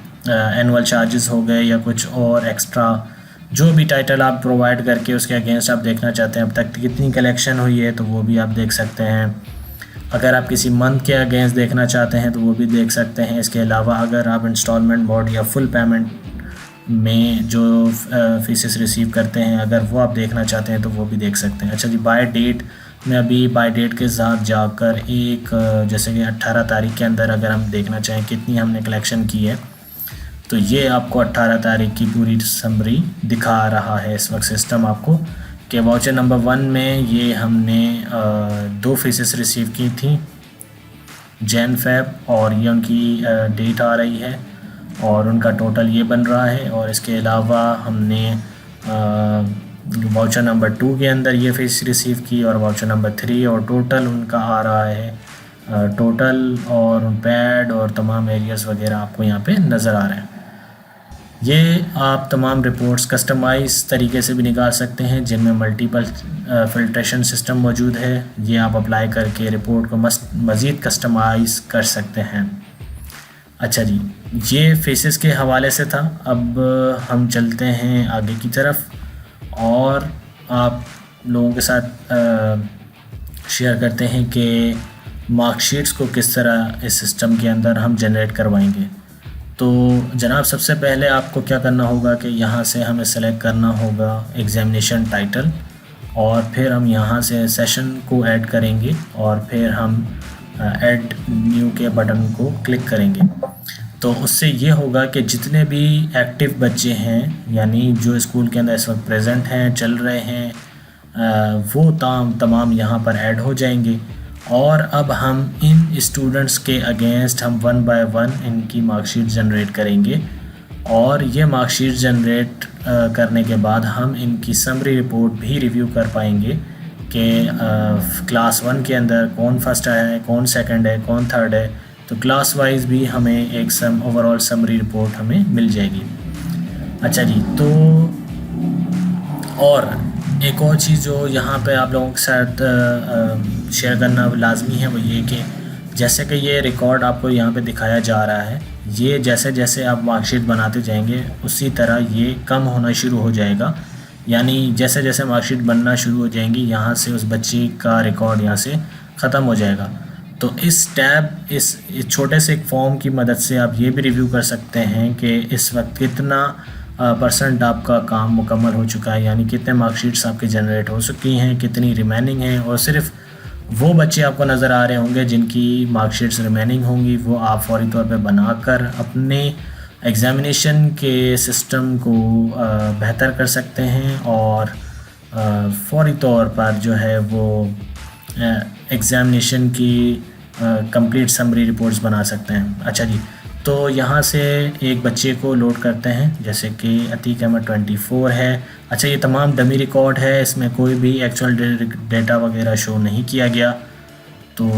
एनुअल चार्जेस हो गए, या कुछ और एक्स्ट्रा जो भी टाइटल आप प्रोवाइड करके उसके अगेंस्ट आप देखना चाहते हैं अब तक कितनी कलेक्शन हुई है तो वो भी आप देख सकते हैं। अगर आप किसी मंथ के अगेंस्ट देखना चाहते हैं तो वो भी देख सकते हैं। इसके अलावा अगर आप इंस्टॉलमेंट मोड या फुल पेमेंट में जो फ़ीसेस रिसीव करते हैं अगर वो आप देखना चाहते हैं तो वो भी देख सकते हैं। अच्छा जी, बाय डेट में अभी बाय डेट के साथ जाकर एक जैसे कि 18 तारीख के अंदर अगर हम देखना चाहें कितनी हमने कलेक्शन की है तो ये आपको 18 तारीख की पूरी समरी दिखा रहा है इस वक्त सिस्टम आपको, कि वाउचर नंबर 1 में ये हमने 2 फ़ीसेस रिसीव की थी जैन फेब, और ये उनकी डेट आ रही है और उनका टोटल ये बन रहा है। और इसके अलावा हमने वाउचर नंबर 2 के अंदर ये फ़ीस रिसीव की, और वाउचर नंबर 3 और टोटल उनका आ रहा है टोटल, और पैड और तमाम एरियाज़ वगैरह आपको यहाँ पे नज़र आ रहे हैं। ये आप तमाम रिपोर्ट्स कस्टमाइज़ तरीके से भी निकाल सकते हैं जिनमें मल्टीपल फ़िल्ट्रेशन सिस्टम मौजूद है। ये आप अप्लाई करके रिपोर्ट को मज़ीद कस्टमाइज़ कर सकते हैं। अच्छा जी, ये फ़ीसेस के हवाले से था। अब हम चलते हैं आगे की तरफ और आप लोगों के साथ शेयर करते हैं कि मार्कशीट्स को किस तरह इस सिस्टम के अंदर हम जनरेट करवाएंगे। तो जनाब, सबसे पहले आपको क्या करना होगा कि यहाँ से हमें सेलेक्ट करना होगा एग्ज़ामिनेशन टाइटल, और फिर हम यहाँ से सेशन को ऐड करेंगे और फिर हम ऐड न्यू के बटन को क्लिक करेंगे। तो उससे ये होगा कि जितने भी एक्टिव बच्चे हैं यानी जो स्कूल के अंदर इस वक्त प्रेजेंट हैं, चल रहे हैं, वो तमाम यहाँ पर ऐड हो जाएंगे। और अब हम इन स्टूडेंट्स के अगेंस्ट हम 1 बाय 1 इनकी मार्कशीट जनरेट करेंगे और ये मार्कशीट जनरेट करने के बाद हम इनकी समरी रिपोर्ट भी रिव्यू कर पाएंगे कि क्लास 1 के अंदर कौन फर्स्ट आया है, कौन सेकंड है, कौन थर्ड है। तो क्लास वाइज भी हमें एक ओवरऑल समरी रिपोर्ट हमें मिल जाएगी। अच्छा जी, तो और एक और चीज़ जो यहाँ पे आप लोगों के साथ शेयर करना लाजमी है वो ये कि जैसे कि ये रिकॉर्ड आपको यहाँ पे दिखाया जा रहा है, ये जैसे जैसे आप मार्कशीट बनाते जाएंगे उसी तरह ये कम होना शुरू हो जाएगा। यानी जैसे जैसे मार्कशीट बनना शुरू हो जाएंगी यहाँ से उस बच्चे का रिकॉर्ड यहाँ से ख़त्म हो जाएगा। तो इस छोटे से एक फॉर्म की मदद से आप ये भी रिव्यू कर सकते हैं कि इस वक्त कितना परसेंट आपका काम मुकम्मल हो चुका है, यानी कितने मार्कशीट्स आपके जनरेट हो चुकी हैं, कितनी रिमेनिंग हैं। और सिर्फ वो बच्चे आपको नज़र आ रहे होंगे जिनकी मार्कशीट्स रिमेनिंग होंगी, वो आप फौरी तौर पे बनाकर अपने एग्ज़ामिनेशन के सिस्टम को बेहतर कर सकते हैं और फौरी तौर पर जो है वो एग्ज़ामिनेशन की कंप्लीट समरी रिपोर्ट्स बना सकते हैं। अच्छा जी, तो यहाँ से एक बच्चे को लोड करते हैं, जैसे कि अतीक अहमद 24 है। अच्छा, ये तमाम डमी रिकॉर्ड है, इसमें कोई भी एक्चुअल डेटा वगैरह शो नहीं किया गया। तो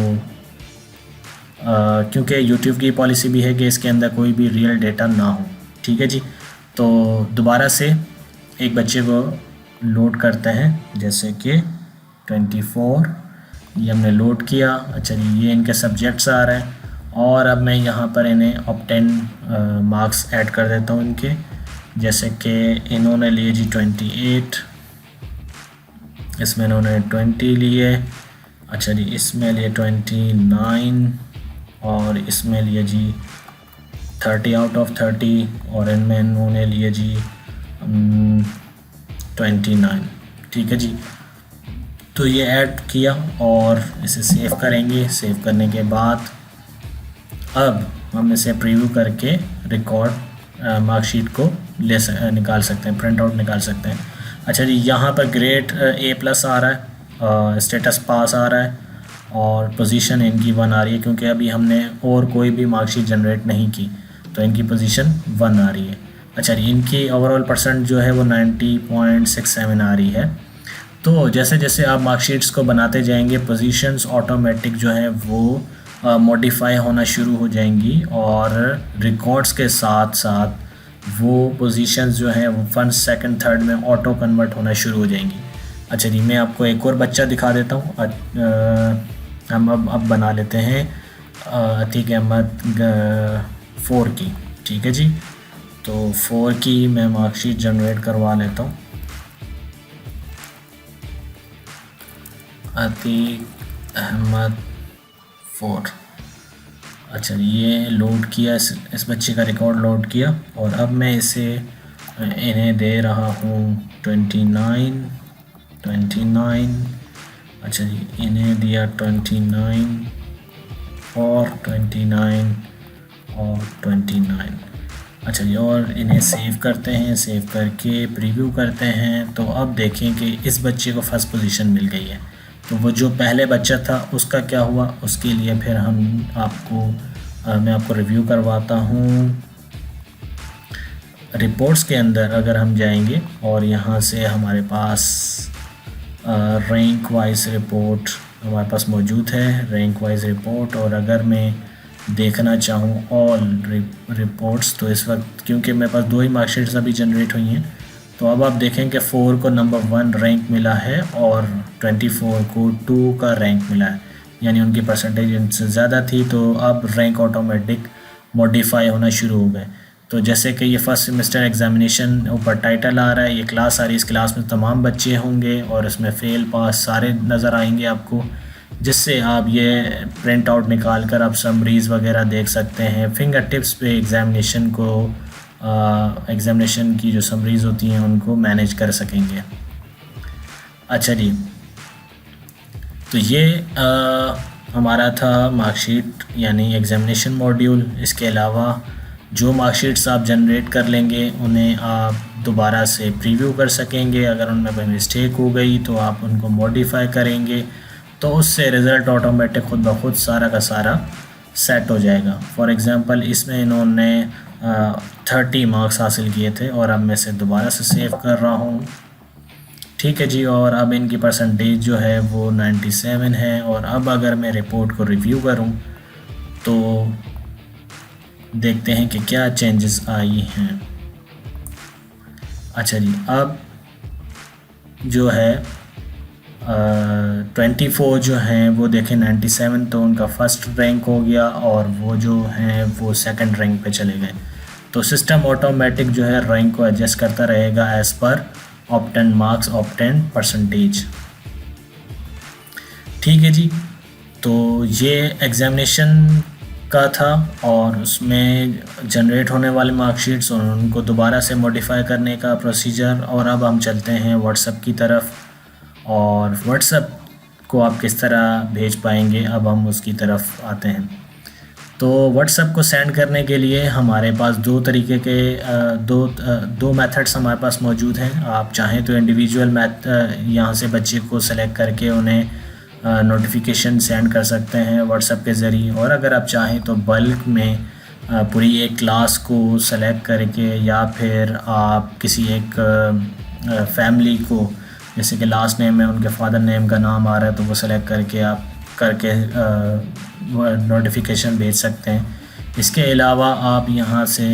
क्योंकि यूट्यूब की पॉलिसी भी है कि इसके अंदर कोई भी रियल डेटा ना हो। ठीक है जी, तो दोबारा से एक बच्चे को लोड करते हैं, जैसे कि 24 ये हमने लोड किया। अच्छा जी, ये इनके सब्जेक्ट्स आ रहे हैं और अब मैं यहाँ पर इन्हें ऑब्टेन मार्क्स ऐड कर देता हूँ इनके, जैसे कि इन्होंने लिए जी 28, इसमें इन्होंने 20 लिए। अच्छा जी, इसमें लिए 29 और इसमें लिए जी 30 आउट ऑफ 30 और इनमें इन्होंने लिए जी 29। ठीक है जी, तो ये ऐड किया और इसे सेव करेंगे। सेव करने के बाद अब हम इसे प्रीव्यू करके रिकॉर्ड मार्कशीट को निकाल सकते हैं, प्रिंट आउट निकाल सकते हैं। अच्छा जी, यहाँ पर ग्रेड A+ आ रहा है, स्टेटस पास आ रहा है और पोजीशन इनकी 1 आ रही है, क्योंकि अभी हमने और कोई भी मार्कशीट जनरेट नहीं की तो इनकी पोजीशन 1 आ रही है। अच्छा जी, इनकी ओवरऑल परसेंट जो है वो 90.67 आ रही है। तो जैसे जैसे आप मार्कशीट्स को बनाते जाएंगे पोजीशंस ऑटोमेटिक जो है वो मॉडिफाई होना शुरू हो जाएंगी और रिकॉर्ड्स के साथ साथ वो पोजीशंस जो हैं वो फर्स्ट सेकंड थर्ड में ऑटो कन्वर्ट होना शुरू हो जाएंगी। अच्छा जी, मैं आपको एक और बच्चा दिखा देता हूँ। हम अब बना लेते हैं अतीक अहमद 4 की। ठीक है जी, तो 4 की मैं मार्कशीट जनरेट करवा लेता हूँ। अतीक अहमद 4। अच्छा, ये लोड किया, इस बच्चे का रिकॉर्ड लोड किया और अब मैं इसे इन्हें दे रहा हूँ 29। अच्छा जी, इन्हें दिया 29 और 29 और 29। अच्छा जी, और इन्हें सेव करते हैं। सेव करके प्रीव्यू करते हैं तो अब देखें कि इस बच्चे को फर्स्ट पोजीशन मिल गई है। तो वो जो पहले बच्चा था उसका क्या हुआ, उसके लिए फिर मैं आपको रिव्यू करवाता हूँ। रिपोर्ट्स के अंदर अगर हम जाएंगे और यहाँ से हमारे पास रैंक वाइज रिपोर्ट हमारे पास मौजूद है, रैंक वाइज रिपोर्ट। और अगर मैं देखना चाहूँ ऑल रिपोर्ट्स, तो इस वक्त क्योंकि मेरे पास 2 ही मार्कशीट्स अभी जनरेट हुई हैं, तो अब आप देखें कि 4 को नंबर 1 रैंक मिला है और 24 को 2 का रैंक मिला है, यानी उनकी परसेंटेज इनसे ज़्यादा थी। तो अब रैंक ऑटोमेटिक मॉडिफाई होना शुरू हो गए। तो जैसे कि ये फर्स्ट सेमेस्टर एग्जामिनेशन ऊपर टाइटल आ रहा है, ये क्लास आ रही है, इस क्लास में तमाम बच्चे होंगे और इसमें फ़ेल पास सारे नज़र आएंगे आपको, जिससे आप ये प्रिंट आउट निकाल कर आप समरीज़ वगैरह देख सकते हैं। फिंगर टिप्स पे एग्ज़ामिनेशन की जो समरीज़ होती हैं उनको मैनेज कर सकेंगे। अच्छा जी, तो ये हमारा था मार्कशीट यानी एग्ज़ामिनेशन मॉड्यूल। इसके अलावा जो मार्कशीट्स आप जनरेट कर लेंगे उन्हें आप दोबारा से प्रीव्यू कर सकेंगे। अगर उनमें कोई मिस्टेक हो गई तो आप उनको मॉडिफाई करेंगे। तो उससे रिज़ल्ट ऑटोमेटिक खुद ब खुद सारा का सारा सेट हो जाएगा। फॉर एग्ज़ाम्पल इसमें इन्होंने 30 मार्क्स हासिल किए थे और अब मैं इसे दोबारा से सेव कर रहा हूँ। ठीक है जी, और अब इनकी परसेंटेज जो है वो 97 है। और अब अगर मैं रिपोर्ट को रिव्यू करूँ तो देखते हैं कि क्या चेंजेस आई हैं। अच्छा जी, अब जो है 24 जो हैं वो देखें 97, तो उनका फर्स्ट रैंक हो गया और वो जो हैं वो सेकंड रैंक पे चले गए। तो सिस्टम ऑटोमेटिक जो है रैंक को एडजस्ट करता रहेगा as per obtain marks, obtain percentage. ठीक है जी, तो ये एग्ज़ामिनेशन का था और उसमें जनरेट होने वाले मार्कशीट्स और उनको दोबारा से मॉडिफाई करने का प्रोसीजर। और अब हम चलते हैं व्हाट्सएप की तरफ, और व्हाट्सएप को आप किस तरह भेज पाएंगे, अब हम उसकी तरफ आते हैं। तो व्हाट्सएप को सेंड करने के लिए हमारे पास दो तरीके के दो मेथड्स हमारे पास मौजूद हैं। आप चाहें तो इंडिविजुअल यहाँ से बच्चे को सेलेक्ट करके उन्हें नोटिफिकेशन सेंड कर सकते हैं व्हाट्सएप के ज़रिए, और अगर आप चाहें तो बल्क में पूरी एक क्लास को सेलेक्ट करके, या फिर आप किसी एक फैमिली को, जैसे कि लास्ट नेम में उनके फादर नेम का नाम आ रहा है तो वो सेलेक्ट करके आप करके नोटिफिकेशन भेज सकते हैं। इसके अलावा आप यहाँ से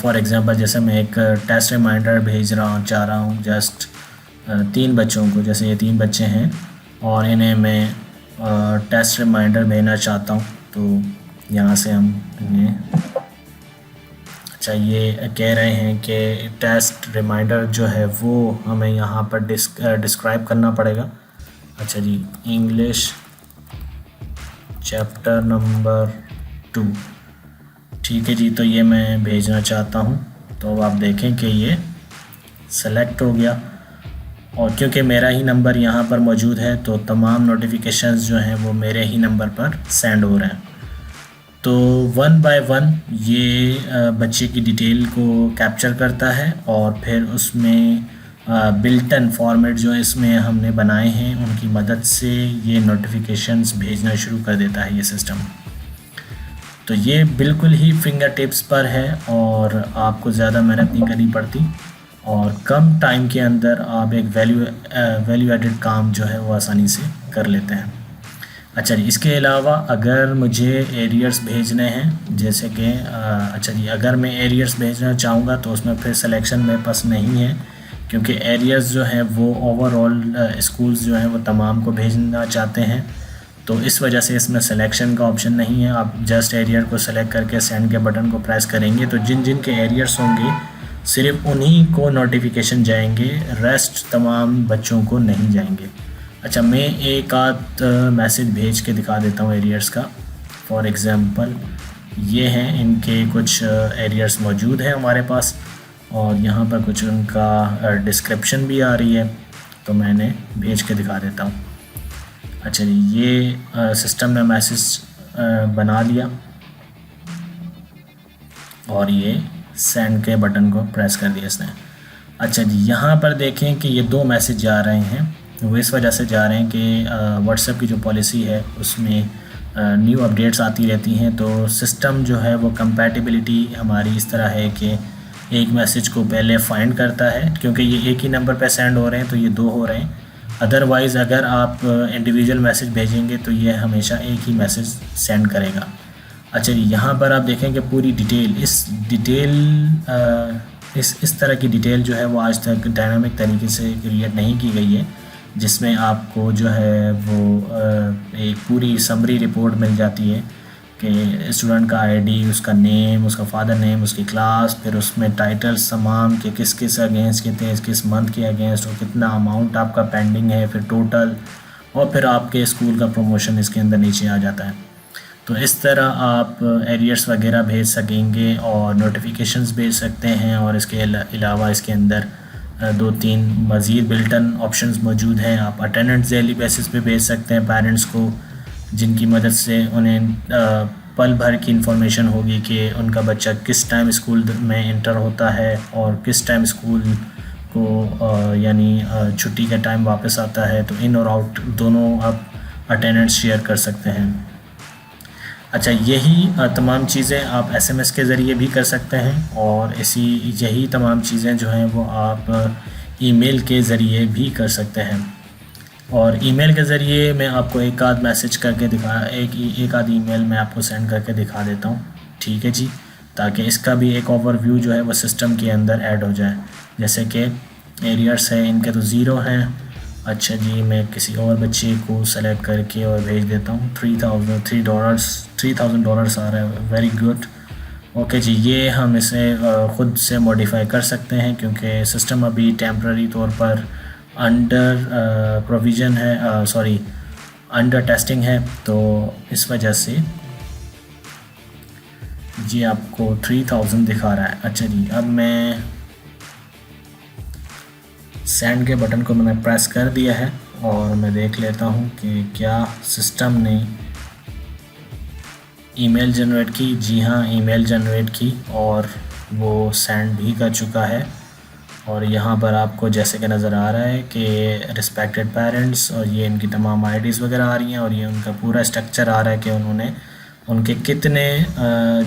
फॉर एग्ज़ाम्पल जैसे मैं एक टेस्ट रिमाइंडर भेज चाह रहा हूँ जस्ट 3 बच्चों को, जैसे ये 3 बच्चे हैं और इन्हें मैं टेस्ट रिमाइंडर भेजना चाहता हूँ, तो यहाँ से हम इन्हें, अच्छा ये कह रहे हैं कि टेस्ट रिमाइंडर जो है वो हमें यहाँ पर डिस्क्राइब करना पड़ेगा। अच्छा जी, इंग्लिश चैप्टर नंबर 2, ठीक है जी, तो ये मैं भेजना चाहता हूँ। तो अब आप देखें कि ये सेलेक्ट हो गया, और क्योंकि मेरा ही नंबर यहाँ पर मौजूद है तो तमाम नोटिफिकेशंस जो हैं वो मेरे ही नंबर पर सेंड हो रहे हैं। तो 1 बाय 1 ये बच्चे की डिटेल को कैप्चर करता है और फिर उसमें बिल्टन फॉर्मेट जो इसमें हमने बनाए हैं उनकी मदद से ये नोटिफिकेशंस भेजना शुरू कर देता है ये सिस्टम। तो ये बिल्कुल ही फिंगर टिप्स पर है और आपको ज़्यादा मेहनत नहीं करनी पड़ती, और कम टाइम के अंदर आप एक वैल्यू एडेड काम जो है वो आसानी से कर लेते हैं। अच्छा जी, इसके अलावा अगर मुझे एरियर्स भेजने हैं, जैसे कि अच्छा जी, अगर मैं एरियर्स भेजना चाहूँगा तो उसमें फिर सिलेक्शन मेरे पास नहीं है, क्योंकि एरियर्स जो है वो ओवरऑल स्कूल्स जो हैं वो तमाम को भेजना चाहते हैं, तो इस वजह से इसमें सिलेक्शन का ऑप्शन नहीं है। आप जस्ट एरियर को सेलेक्ट करके सेंड के बटन को प्रेस करेंगे तो जिन जिन के एरियर्स होंगे सिर्फ उन्हीं को नोटिफिकेशन जाएंगे, रेस्ट तमाम बच्चों को नहीं जाएंगे। अच्छा, मैं एक आध मैसेज भेज के दिखा देता हूँ एरियर्स का। फॉर एग्ज़ाम्पल ये हैं, इनके कुछ एरियर्स मौजूद हैं हमारे पास, और यहाँ पर कुछ उनका डिस्क्रिप्शन भी आ रही है, तो मैंने भेज के दिखा देता हूँ। अच्छा जी, ये सिस्टम ने मैसेज बना लिया और ये सेंड के बटन को प्रेस कर दिया इसने। अच्छा जी, यहाँ पर देखें कि ये 2 मैसेज जा रहे हैं, वो इस वजह से जा रहे हैं कि व्हाट्सएप की जो पॉलिसी है उसमें न्यू अपडेट्स आती रहती हैं, तो सिस्टम जो है वो कंपैटिबिलिटी हमारी इस तरह है कि एक मैसेज को पहले फाइंड करता है, क्योंकि ये एक ही नंबर पे सेंड हो रहे हैं तो ये 2 हो रहे हैं। अदरवाइज़ अगर आप इंडिविजुअल मैसेज भेजेंगे तो ये हमेशा एक ही मैसेज सेंड करेगा। अच्छा जी, यहाँ पर आप देखें कि पूरी डिटेल इस तरह की डिटेल जो है वो आज तक डायनामिक तरीके से क्रिएट नहीं की गई है, जिसमें आपको जो है वो एक पूरी समरी रिपोर्ट मिल जाती है कि स्टूडेंट का आईडी, उसका नेम, उसका फादर नेम, उसकी क्लास, फिर उसमें टाइटल्स तमाम के किस किस अगेंस्ट के थे, किस मंथ के अगेंस्ट, और कितना अमाउंट आपका पेंडिंग है, फिर टोटल, और फिर आपके स्कूल का प्रमोशन इसके अंदर नीचे आ जाता है। तो इस तरह आप एरियर्स वगैरह भेज सकेंगे और नोटिफिकेशंस भेज सकते हैं, और इसके अलावा इसके अंदर 2-3 मज़ीद बिल्टन ऑप्शंस मौजूद हैं। आप अटेंडेंस डेली बेसिस पे भेज सकते हैं पेरेंट्स को, जिनकी मदद से उन्हें पल भर की इंफॉर्मेशन होगी कि उनका बच्चा किस टाइम स्कूल में इंटर होता है और किस टाइम स्कूल आपको यानी छुट्टी का टाइम वापस आता है तो इन और आउट दोनों आप अटेंडेंस शेयर कर सकते हैं। अच्छा, यही तमाम चीज़ें आप एसएमएस के ज़रिए भी कर सकते हैं और यही तमाम चीज़ें जो हैं वो आप ईमेल के ज़रिए भी कर सकते हैं। और ईमेल के ज़रिए मैं आपको एक आध मैसेज करके एक आध ईमेल मैं आपको सेंड करके दिखा देता हूँ, ठीक है जी, ताकि इसका भी एक ओवरव्यू जो है वो सिस्टम के अंदर ऐड हो जाए। जैसे कि एरियर्स है, इनके तो ज़ीरो हैं। अच्छा जी, मैं किसी और बच्चे को सेलेक्ट करके और भेज देता हूँ। $3,000 आ रहा है, वेरी गुड। ओके जी, ये हम इसे ख़ुद से मॉडिफाई कर सकते हैं क्योंकि सिस्टम अभी टेम्प्ररी तौर पर अंडर प्रोविज़न है, सॉरी अंडर टेस्टिंग है, तो इस वजह से जी आपको 3000 दिखा रहा है। अच्छा जी, अब मैं सेंड के बटन को मैंने प्रेस कर दिया है और मैं देख लेता हूँ कि क्या सिस्टम ने ईमेल जनरेट की। जी हाँ, ईमेल जनरेट की और वो सेंड भी कर चुका है। और यहाँ पर आपको जैसे कि नज़र आ रहा है कि रिस्पेक्टेड पेरेंट्स, और ये इनकी तमाम आईडीज़ वगैरह आ रही हैं और ये उनका पूरा स्ट्रक्चर आ रहा है कि उन्होंने उनके कितने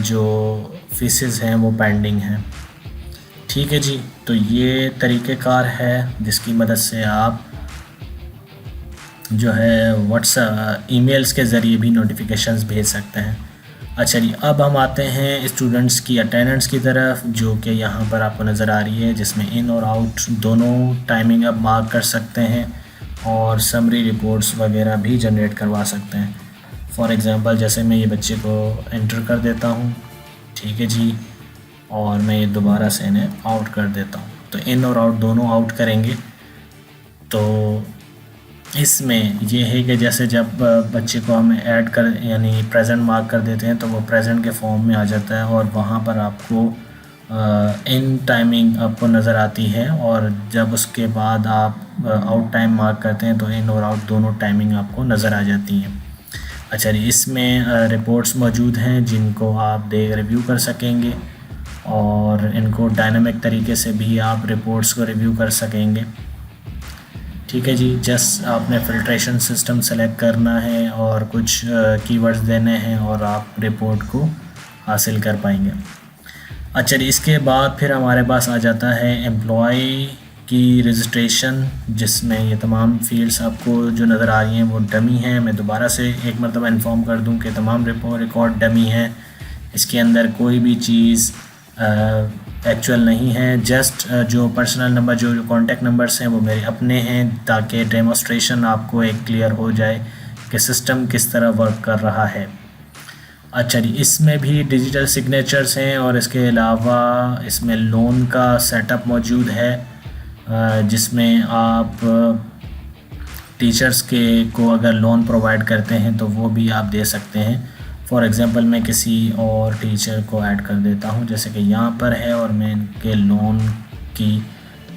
जो फीसेस हैं वो पेंडिंग हैं। ठीक है जी, तो ये तरीक़ेकार है जिसकी मदद से आप जो है व्हाट्सएप ईमेल्स के ज़रिए भी नोटिफिकेशंस भेज सकते हैं। अच्छा जी, अब हम आते हैं स्टूडेंट्स की अटेंडेंस की तरफ, जो कि यहाँ पर आपको नज़र आ रही है, जिसमें इन और आउट दोनों टाइमिंग आप मार्क कर सकते हैं और समरी रिपोर्ट्स वगैरह भी जनरेट करवा सकते हैं। फॉर एग्ज़ाम्पल, जैसे मैं ये बच्चे को एंटर कर देता हूँ, ठीक है जी, और मैं ये दोबारा से इन्हें आउट कर देता हूँ, तो इन और आउट दोनों आउट करेंगे। तो इसमें ये है कि जैसे जब बच्चे को हम ऐड कर यानी प्रेजेंट मार्क कर देते हैं तो वो प्रेजेंट के फॉर्म में आ जाता है और वहाँ पर आपको इन टाइमिंग आपको नज़र आती है, और जब उसके बाद आप आउट टाइम मार्क करते हैं तो इन और आउट दोनों टाइमिंग आपको नज़र आ जाती हैं। अच्छा जी, इसमें रिपोर्ट्स मौजूद हैं जिनको आप रिव्यू कर सकेंगे और इनको डायनामिक तरीके से भी आप रिपोर्ट्स को रिव्यू कर सकेंगे। ठीक है जी, जस्ट आपने फ़िल्ट्रेशन सिस्टम सेलेक्ट करना है और कुछ कीवर्ड्स देने हैं और आप रिपोर्ट को हासिल कर पाएंगे। अच्छा जी, इसके बाद फिर हमारे पास आ जाता है एम्प्लॉय की रजिस्ट्रेशन, जिसमें ये तमाम फील्ड्स आपको जो नज़र आ रही हैं वो डमी हैं। मैं दोबारा से एक मरतबा इन्फॉर्म कर दूं कि तमाम रिकॉर्ड डमी हैं, इसके अंदर कोई भी चीज़ एक्चुअल नहीं है। जस्ट जो पर्सनल नंबर जो कॉन्टैक्ट नंबर्स हैं वो मेरे अपने हैं, ताकि डेमोस्ट्रेशन आपको एक क्लियर हो जाए कि सिस्टम किस तरह वर्क कर रहा है। अच्छा जी, इसमें भी डिजिटल सिग्नेचर्स हैं और इसके अलावा इसमें लोन का सेटअप मौजूद है, जिसमें आप टीचर्स को अगर लोन प्रोवाइड करते हैं तो वो भी आप दे सकते हैं। फॉर एग्ज़ाम्पल, मैं किसी और टीचर को ऐड कर देता हूं, जैसे कि यहाँ पर है, और मैं इनके लोन की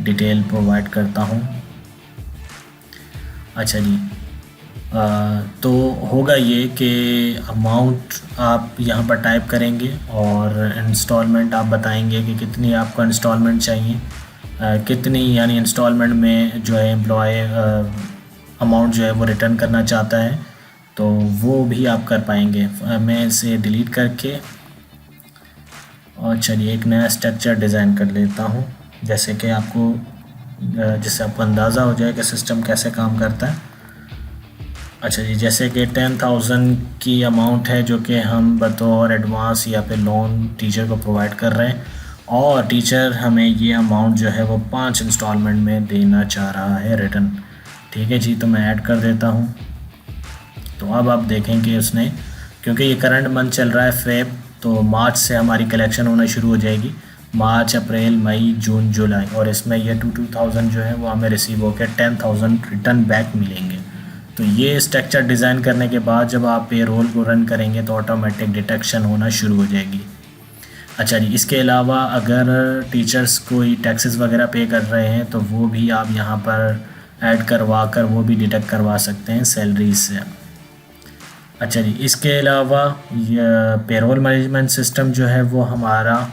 डिटेल प्रोवाइड करता हूं। अच्छा जी, तो होगा ये कि अमाउंट आप यहाँ पर टाइप करेंगे और इंस्टॉलमेंट आप बताएंगे कि कितनी आपको इंस्टॉलमेंट चाहिए, कितनी यानी इंस्टॉलमेंट में जो है एम्प्लॉय अमाउंट जो है वो रिटर्न करना चाहता है, तो वो भी आप कर पाएंगे। मैं इसे डिलीट करके और चलिए एक नया स्ट्रक्चर डिज़ाइन कर लेता हूँ, जैसे कि जिससे आपको अंदाज़ा हो जाए कि सिस्टम कैसे काम करता है। अच्छा जी, जैसे कि 10,000 की अमाउंट है जो कि हम बतौर एडवांस या फिर लोन टीचर को प्रोवाइड कर रहे हैं, और टीचर हमें ये अमाउंट जो है वो 5 इंस्टॉलमेंट में देना चाह रहा है रिटर्न। ठीक है जी, तो मैं ऐड कर देता हूँ। तो अब आप देखें कि उसने, क्योंकि ये करंट मंथ चल रहा है फेब, तो मार्च से हमारी कलेक्शन होना शुरू हो जाएगी, मार्च, अप्रैल, मई, जून, जुलाई, और इसमें ये 2,000 जो है वो हमें रिसीव होकर 10,000 रिटर्न बैक मिलेंगे। तो ये स्ट्रक्चर डिज़ाइन करने के बाद जब आप पे रोल को रन करेंगे तो ऑटोमेटिक डिटेक्शन होना शुरू हो जाएगी। अच्छा जी, इसके अलावा अगर टीचर्स कोई टैक्सेस वगैरह पे कर रहे हैं तो वो भी आप यहाँ पर ऐड करवा कर वो भी डिटेक्ट करवा सकते हैं सैलरीज से। अच्छा जी, इसके अलावा पेरोल मैनेजमेंट सिस्टम जो है वो हमारा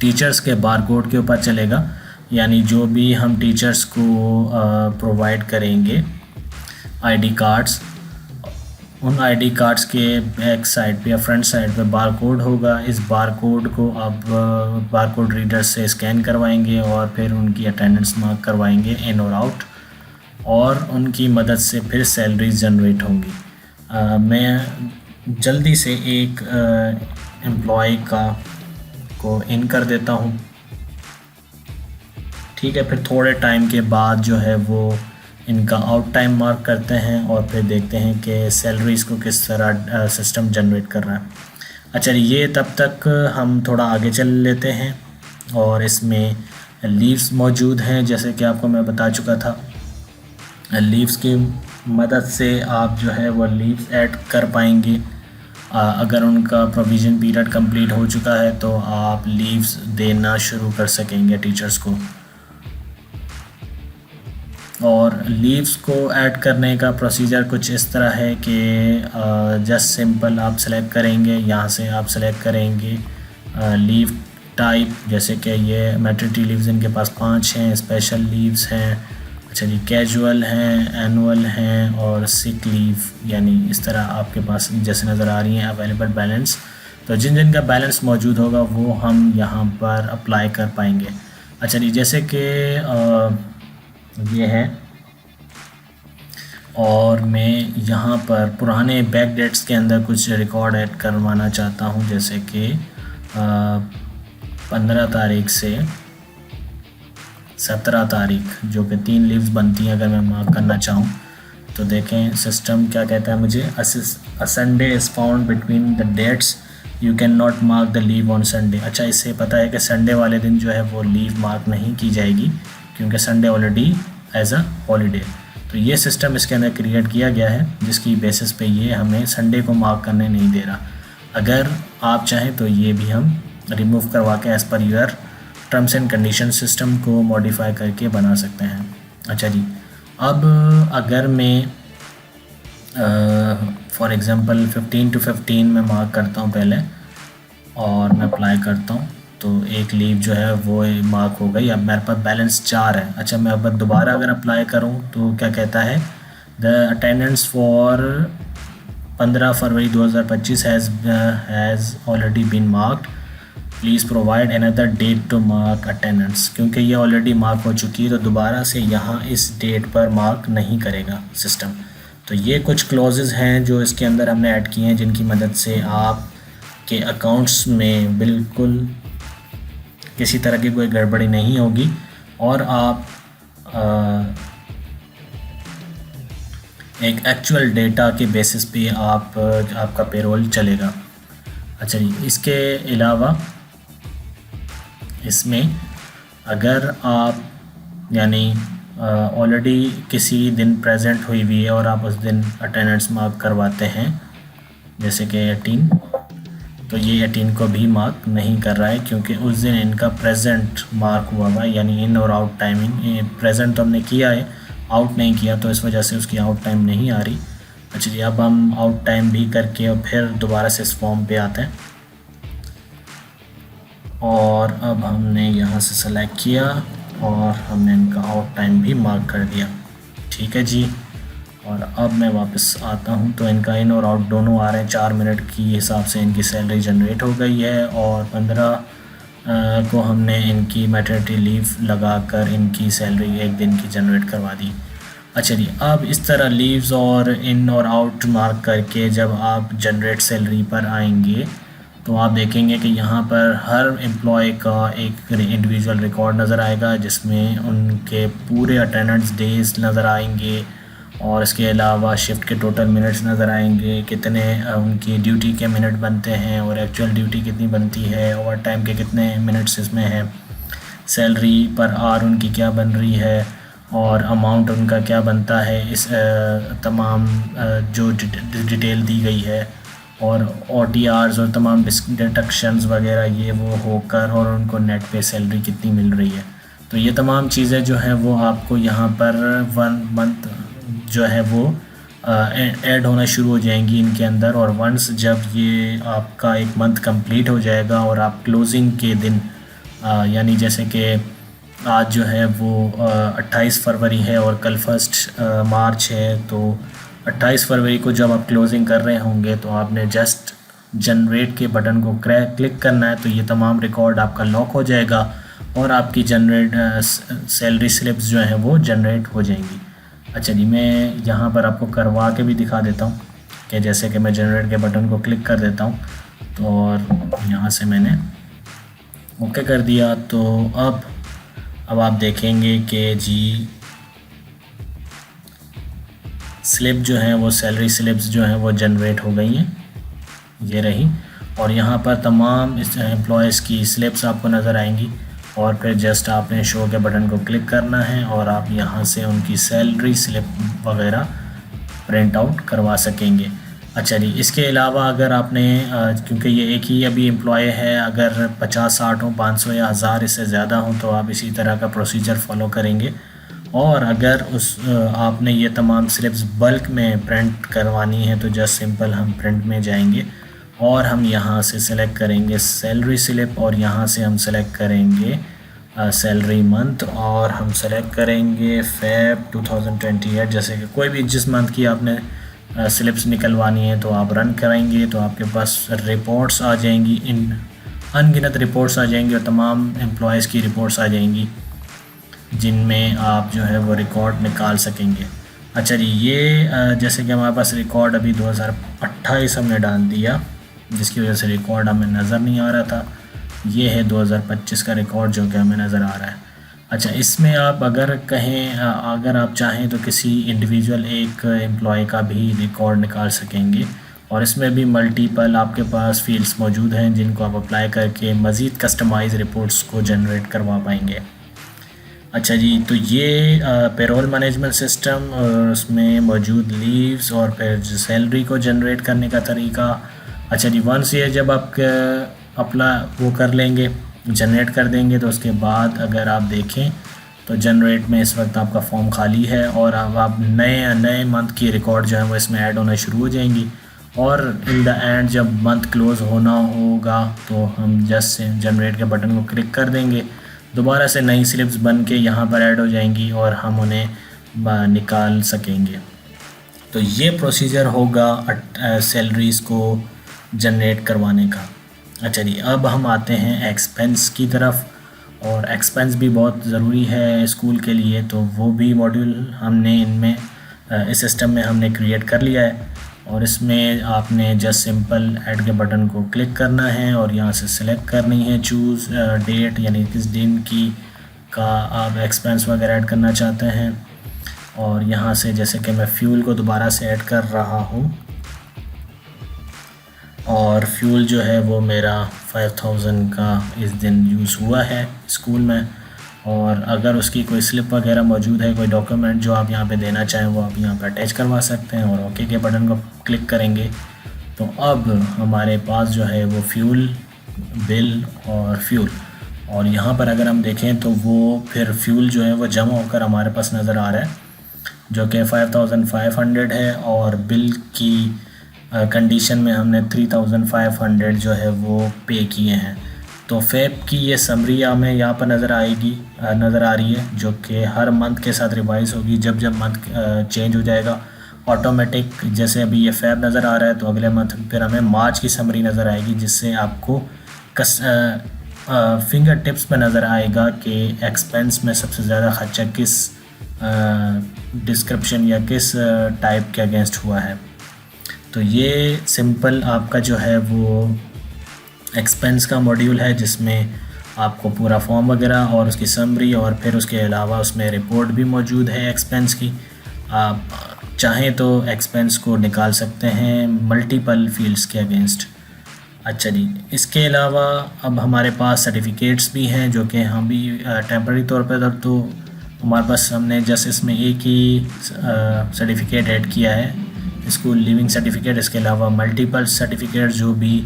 टीचर्स के बारकोड के ऊपर चलेगा। यानी जो भी हम टीचर्स को प्रोवाइड करेंगे आईडी कार्ड्स, उन आईडी कार्ड्स के बैक साइड पे या फ्रंट साइड पे बार कोड होगा। इस बार कोड को आप बार कोड रीडर से स्कैन करवाएंगे और फिर उनकी अटेंडेंस मार्क करवाएंगे इन और आउट, और उनकी मदद से फिर सैलरीज जनरेट होंगी। मैं जल्दी से एक एम्प्लॉय को इन कर देता हूँ। ठीक है, फिर थोड़े टाइम के बाद जो है वो इनका आउट टाइम मार्क करते हैं और फिर देखते हैं कि सैलरीज़ को किस तरह सिस्टम जनरेट कर रहा है। अच्छा, ये तब तक हम थोड़ा आगे चल लेते हैं और इसमें लीव्स मौजूद हैं, जैसे कि आपको मैं बता चुका था। लीव्स की मदद से आप जो है वो लीव्स ऐड कर पाएंगे। अगर उनका प्रोविज़न पीरियड कंप्लीट हो चुका है तो आप लीव्स देना शुरू कर सकेंगे टीचर्स को। और लीव्स को ऐड करने का प्रोसीजर कुछ इस तरह है कि जस्ट सिंपल आप सेलेक्ट करेंगे, यहाँ से आप सेलेक्ट करेंगे लीव टाइप, जैसे कि ये मैटरनिटी लीव्स इनके पास 5 हैं, स्पेशल लीव्स हैं, अच्छा जी, कैजुअल हैं, एनुअल हैं और सिक लीव, यानी इस तरह आपके पास जैसे नज़र आ रही हैं अवेलेबल बैलेंस। तो जिन जिन का बैलेंस मौजूद होगा वो हम यहाँ पर अप्लाई कर पाएंगे। अच्छा जी, जैसे कि ये है, और मैं यहाँ पर पुराने बैक डेट्स के अंदर कुछ रिकॉर्ड ऐड करवाना चाहता हूँ, जैसे कि 15 तारीख से 17 तारीख, जो कि 3 लीव्स बनती हैं अगर मैं मार्क करना चाहूँ तो देखें सिस्टम क्या कहता है मुझे। A Sunday is found between the dates, you can not mark the leave on Sunday. अच्छा, इससे पता है कि संडे वाले दिन जो है वो लीव मार्क नहीं की जाएगी क्योंकि Sunday already as a holiday. तो ये सिस्टम इसके अंदर क्रिएट किया गया है जिसकी बेसिस पे ये हमें संडे को मार्क करने नहीं दे रहा। अगर आप चाहें तो ये भी हम रिमूव करवा के as per your terms and condition system को मॉडिफाई करके बना सकते हैं। अच्छा जी, अब अगर मैं फॉर एग्ज़ाम्पल 15 to 15 में मार्क करता हूँ पहले और मैं अप्लाई करता हूँ तो एक लीव जो है वो मार्क हो गई। अब मेरे पास बैलेंस 4 है। अच्छा, मैं अब दोबारा अगर अप्लाई करूँ तो क्या कहता है, the attendance for 15 February 2025 has already been marked, please provide another date to mark attendance. क्योंकि ये ऑलरेडी मार्क हो चुकी है तो दोबारा से यहाँ इस डेट पर मार्क नहीं करेगा सिस्टम। तो ये कुछ क्लॉजेज़ हैं जो इसके अंदर हमने ऐड किए हैं जिनकी मदद से आप के अकाउंट्स में बिल्कुल किसी तरह की कोई गड़बड़ी नहीं होगी और आप एक एक्चुअल डेटा के बेसिस पे आपका पेरोल चलेगा। अच्छा जी, इसके अलावा इसमें अगर आप यानी ऑलरेडी किसी दिन प्रेजेंट हुई हुई है और आप उस दिन अटेंडेंस मार्क करवाते हैं जैसे कि 18, तो ये 18 को भी मार्क नहीं कर रहा है क्योंकि उस दिन इनका प्रेजेंट मार्क हुआ हुआ है, यानी इन और आउट टाइमिंग। प्रेजेंट तो हमने किया है, आउट नहीं किया, तो इस वजह से उसकी आउट टाइम नहीं आ रही। अच्छा जी, अब हम आउट टाइम भी करके और फिर दोबारा से इस फॉर्म पे आते हैं और अब हमने यहाँ से सेलेक्ट किया और हमने इनका आउट टाइम भी मार्क कर दिया। ठीक है जी, और अब मैं वापस आता हूँ तो इनका इन और आउट दोनों आ रहे हैं। 4 मिनट की हिसाब से इनकी सैलरी जनरेट हो गई है और 15 को हमने इनकी मैटरनिटी लीव लगाकर इनकी सैलरी 1 दिन की जनरेट करवा दी। अच्छा जी, अब इस तरह लीव्स और इन और आउट मार्क करके जब आप जनरेट सैलरी पर आएंगे तो आप देखेंगे कि यहाँ पर हर एम्प्लॉय का एक इंडिविजुअल रिकॉर्ड नज़र आएगा जिसमें उनके पूरे अटेंडेंस डेज नज़र आएंगे और इसके अलावा शिफ्ट के टोटल मिनट्स नज़र आएंगे, कितने उनकी ड्यूटी के मिनट बनते हैं और एक्चुअल ड्यूटी कितनी बनती है, ओवर टाइम के कितने मिनट्स इसमें हैं, सैलरी पर आवर उनकी क्या बन रही है और अमाउंट उनका क्या बनता है। इस तमाम जो डिटेल दी गई है और OTRs और तमाम डिडक्शंस वगैरह ये वो होकर और उनको नेट पे सैलरी कितनी मिल रही है। तो ये तमाम चीज़ें जो हैं वो आपको यहाँ पर 1 मंथ जो है वो ऐड होना शुरू हो जाएंगी इनके अंदर। और वंस जब ये आपका 1 मंथ कंप्लीट हो जाएगा और आप क्लोजिंग के दिन यानी जैसे कि आज जो है वो 28 फरवरी है और कल 1 मार्च है। तो 28 फरवरी को जब आप क्लोजिंग कर रहे होंगे तो आपने जस्ट जनरेट के बटन को क्लिक करना है, तो ये तमाम रिकॉर्ड आपका लॉक हो जाएगा और आपकी सैलरी स्लिप्स जो हैं वो जनरेट हो जाएंगी। अच्छा जी, मैं यहाँ पर आपको करवा के भी दिखा देता हूँ कि जैसे कि मैं जनरेट के बटन को क्लिक कर देता हूँ तो और यहाँ से मैंने ओके कर दिया। तो अब आप देखेंगे कि जी स्लिप जो है वो सैलरी स्लिप्स जो हैं वो जनरेट हो गई हैं, ये रही। और यहाँ पर तमाम इस एम्प्लॉयज़ की स्लिप्स आपको नज़र आएंगी और फिर जस्ट आपने शो के बटन को क्लिक करना है और आप यहाँ से उनकी सैलरी स्लिप वगैरह प्रिंट आउट करवा सकेंगे। अच्छा जी, इसके अलावा अगर आपने क्योंकि ये एक ही अभी एम्प्लॉय है, अगर 50-60 हो, 500 या 1000 इससे ज़्यादा हो तो आप इसी तरह का प्रोसीजर फॉलो करेंगे। और अगर आपने ये तमाम स्लिप्स बल्क में प्रिंट करवानी है तो जस्ट सिंपल हम प्रिंट में जाएंगे और हम यहाँ से सिलेक्ट करेंगे सैलरी स्लिप और यहाँ से हम सिलेक्ट करेंगे सैलरी मंथ और हम सेलेक्ट करेंगे फेब 2028। जैसे कि कोई भी जिस मंथ की आपने स्लिप्स निकलवानी है तो आप रन कराएंगे तो आपके पास रिपोर्ट्स आ जाएंगी, अनगिनत रिपोर्ट्स आ जाएंगी और तमाम एम्प्लॉयज़ की रिपोर्ट्स आ जाएंगी जिनमें आप जो है वो रिकॉर्ड निकाल सकेंगे। अच्छा जी, ये जैसे कि हमारे पास रिकॉर्ड अभी 2028 हमने डाल दिया जिसकी वजह से रिकॉर्ड हमें नज़र नहीं आ रहा था। ये है 2025 का रिकॉर्ड जो कि हमें नज़र आ रहा है। अच्छा, इसमें आप अगर कहें अगर आप चाहें तो किसी इंडिविजुअल एक एम्प्लॉय का भी रिकॉर्ड निकाल सकेंगे और इसमें भी मल्टीपल आपके पास फील्ड्स मौजूद हैं जिनको आप अप्लाई करके मज़ीद कस्टमाइज रिपोर्ट्स को जनरेट करवा पाएंगे। अच्छा जी, तो ये पेरोल मैनेजमेंट सिस्टम और उसमें मौजूद लीव्स और फिर सैलरी को जनरेट करने का तरीका। अच्छा जी, वंस ये जब आप अपना वो कर लेंगे, जनरेट कर देंगे तो उसके बाद अगर आप देखें तो जनरेट में इस वक्त आपका फॉर्म खाली है और अब आप नए मंथ की रिकॉर्ड जो है वो इसमें ऐड होना शुरू हो जाएंगी और इन द एंड जब मंथ क्लोज़ होना होगा तो हम जस्ट जनरेट के बटन को क्लिक कर देंगे, दोबारा से नई स्लिप्स बन के यहाँ पर ऐड हो जाएंगी और हम उन्हें निकाल सकेंगे। तो ये प्रोसीजर होगा सैलरीज़ को जनरेट करवाने का। अच्छा जी, अब हम आते हैं एक्सपेंस की तरफ और एक्सपेंस भी बहुत ज़रूरी है स्कूल के लिए, तो वो भी मॉड्यूल हमने इनमें इस सिस्टम में हमने क्रिएट कर लिया है और इसमें आपने जस्ट सिंपल ऐड के बटन को क्लिक करना है और यहाँ से सिलेक्ट करनी है चूज़ डेट, यानी किस दिन की का आप एक्सपेंस वगैरह ऐड करना चाहते हैं। और यहाँ से जैसे कि मैं फ्यूल को दोबारा से ऐड कर रहा हूँ और फ्यूल जो है वो मेरा 5000 का इस दिन यूज़ हुआ है स्कूल में। और अगर उसकी कोई स्लिप वगैरह मौजूद है, कोई डॉक्यूमेंट जो आप यहाँ पे देना चाहें वो आप यहाँ पे अटैच करवा सकते हैं और ओके के बटन को क्लिक करेंगे तो अब हमारे पास जो है वो फ्यूल बिल और फ्यूल, और यहाँ पर अगर हम देखें तो वो फिर फ्यूल जो है वो जमा होकर हमारे पास नज़र आ रहा है जो कि 5500 है और बिल की कंडीशन में हमने 3500 जो है वो पे किए हैं। तो फेब की ये समरी हमें यहाँ पर नज़र आ रही है जो कि हर मंथ के साथ रिवाइज होगी। जब जब मंथ चेंज हो जाएगा ऑटोमेटिक, जैसे अभी ये फेब नज़र आ रहा है तो अगले मंथ फिर हमें मार्च की समरी नज़र आएगी जिससे आपको फिंगर टिप्स पे नज़र आएगा कि एक्सपेंस में सबसे ज़्यादा खर्चा किस डिस्क्रिप्शन या किस टाइप के अगेंस्ट हुआ है। तो ये सिंपल आपका जो है वो एक्सपेंस का मॉड्यूल है जिसमें आपको पूरा फॉर्म वगैरह और उसकी समरी और फिर उसके अलावा उसमें रिपोर्ट भी मौजूद है एक्सपेंस की। आप चाहें तो एक्सपेंस को निकाल सकते हैं मल्टीपल फील्ड्स के अगेंस्ट। अच्छा जी, इसके अलावा अब हमारे पास सर्टिफिकेट्स भी हैं जो कि हम भी टेम्परेरी तौर पर तो हमारे पास हमने जस्ट इसमें एक ही सर्टिफिकेट ऐड किया है, स्कूल लिविंग सर्टिफिकेट। इसके अलावा मल्टीपल सर्टिफिकेट जो भी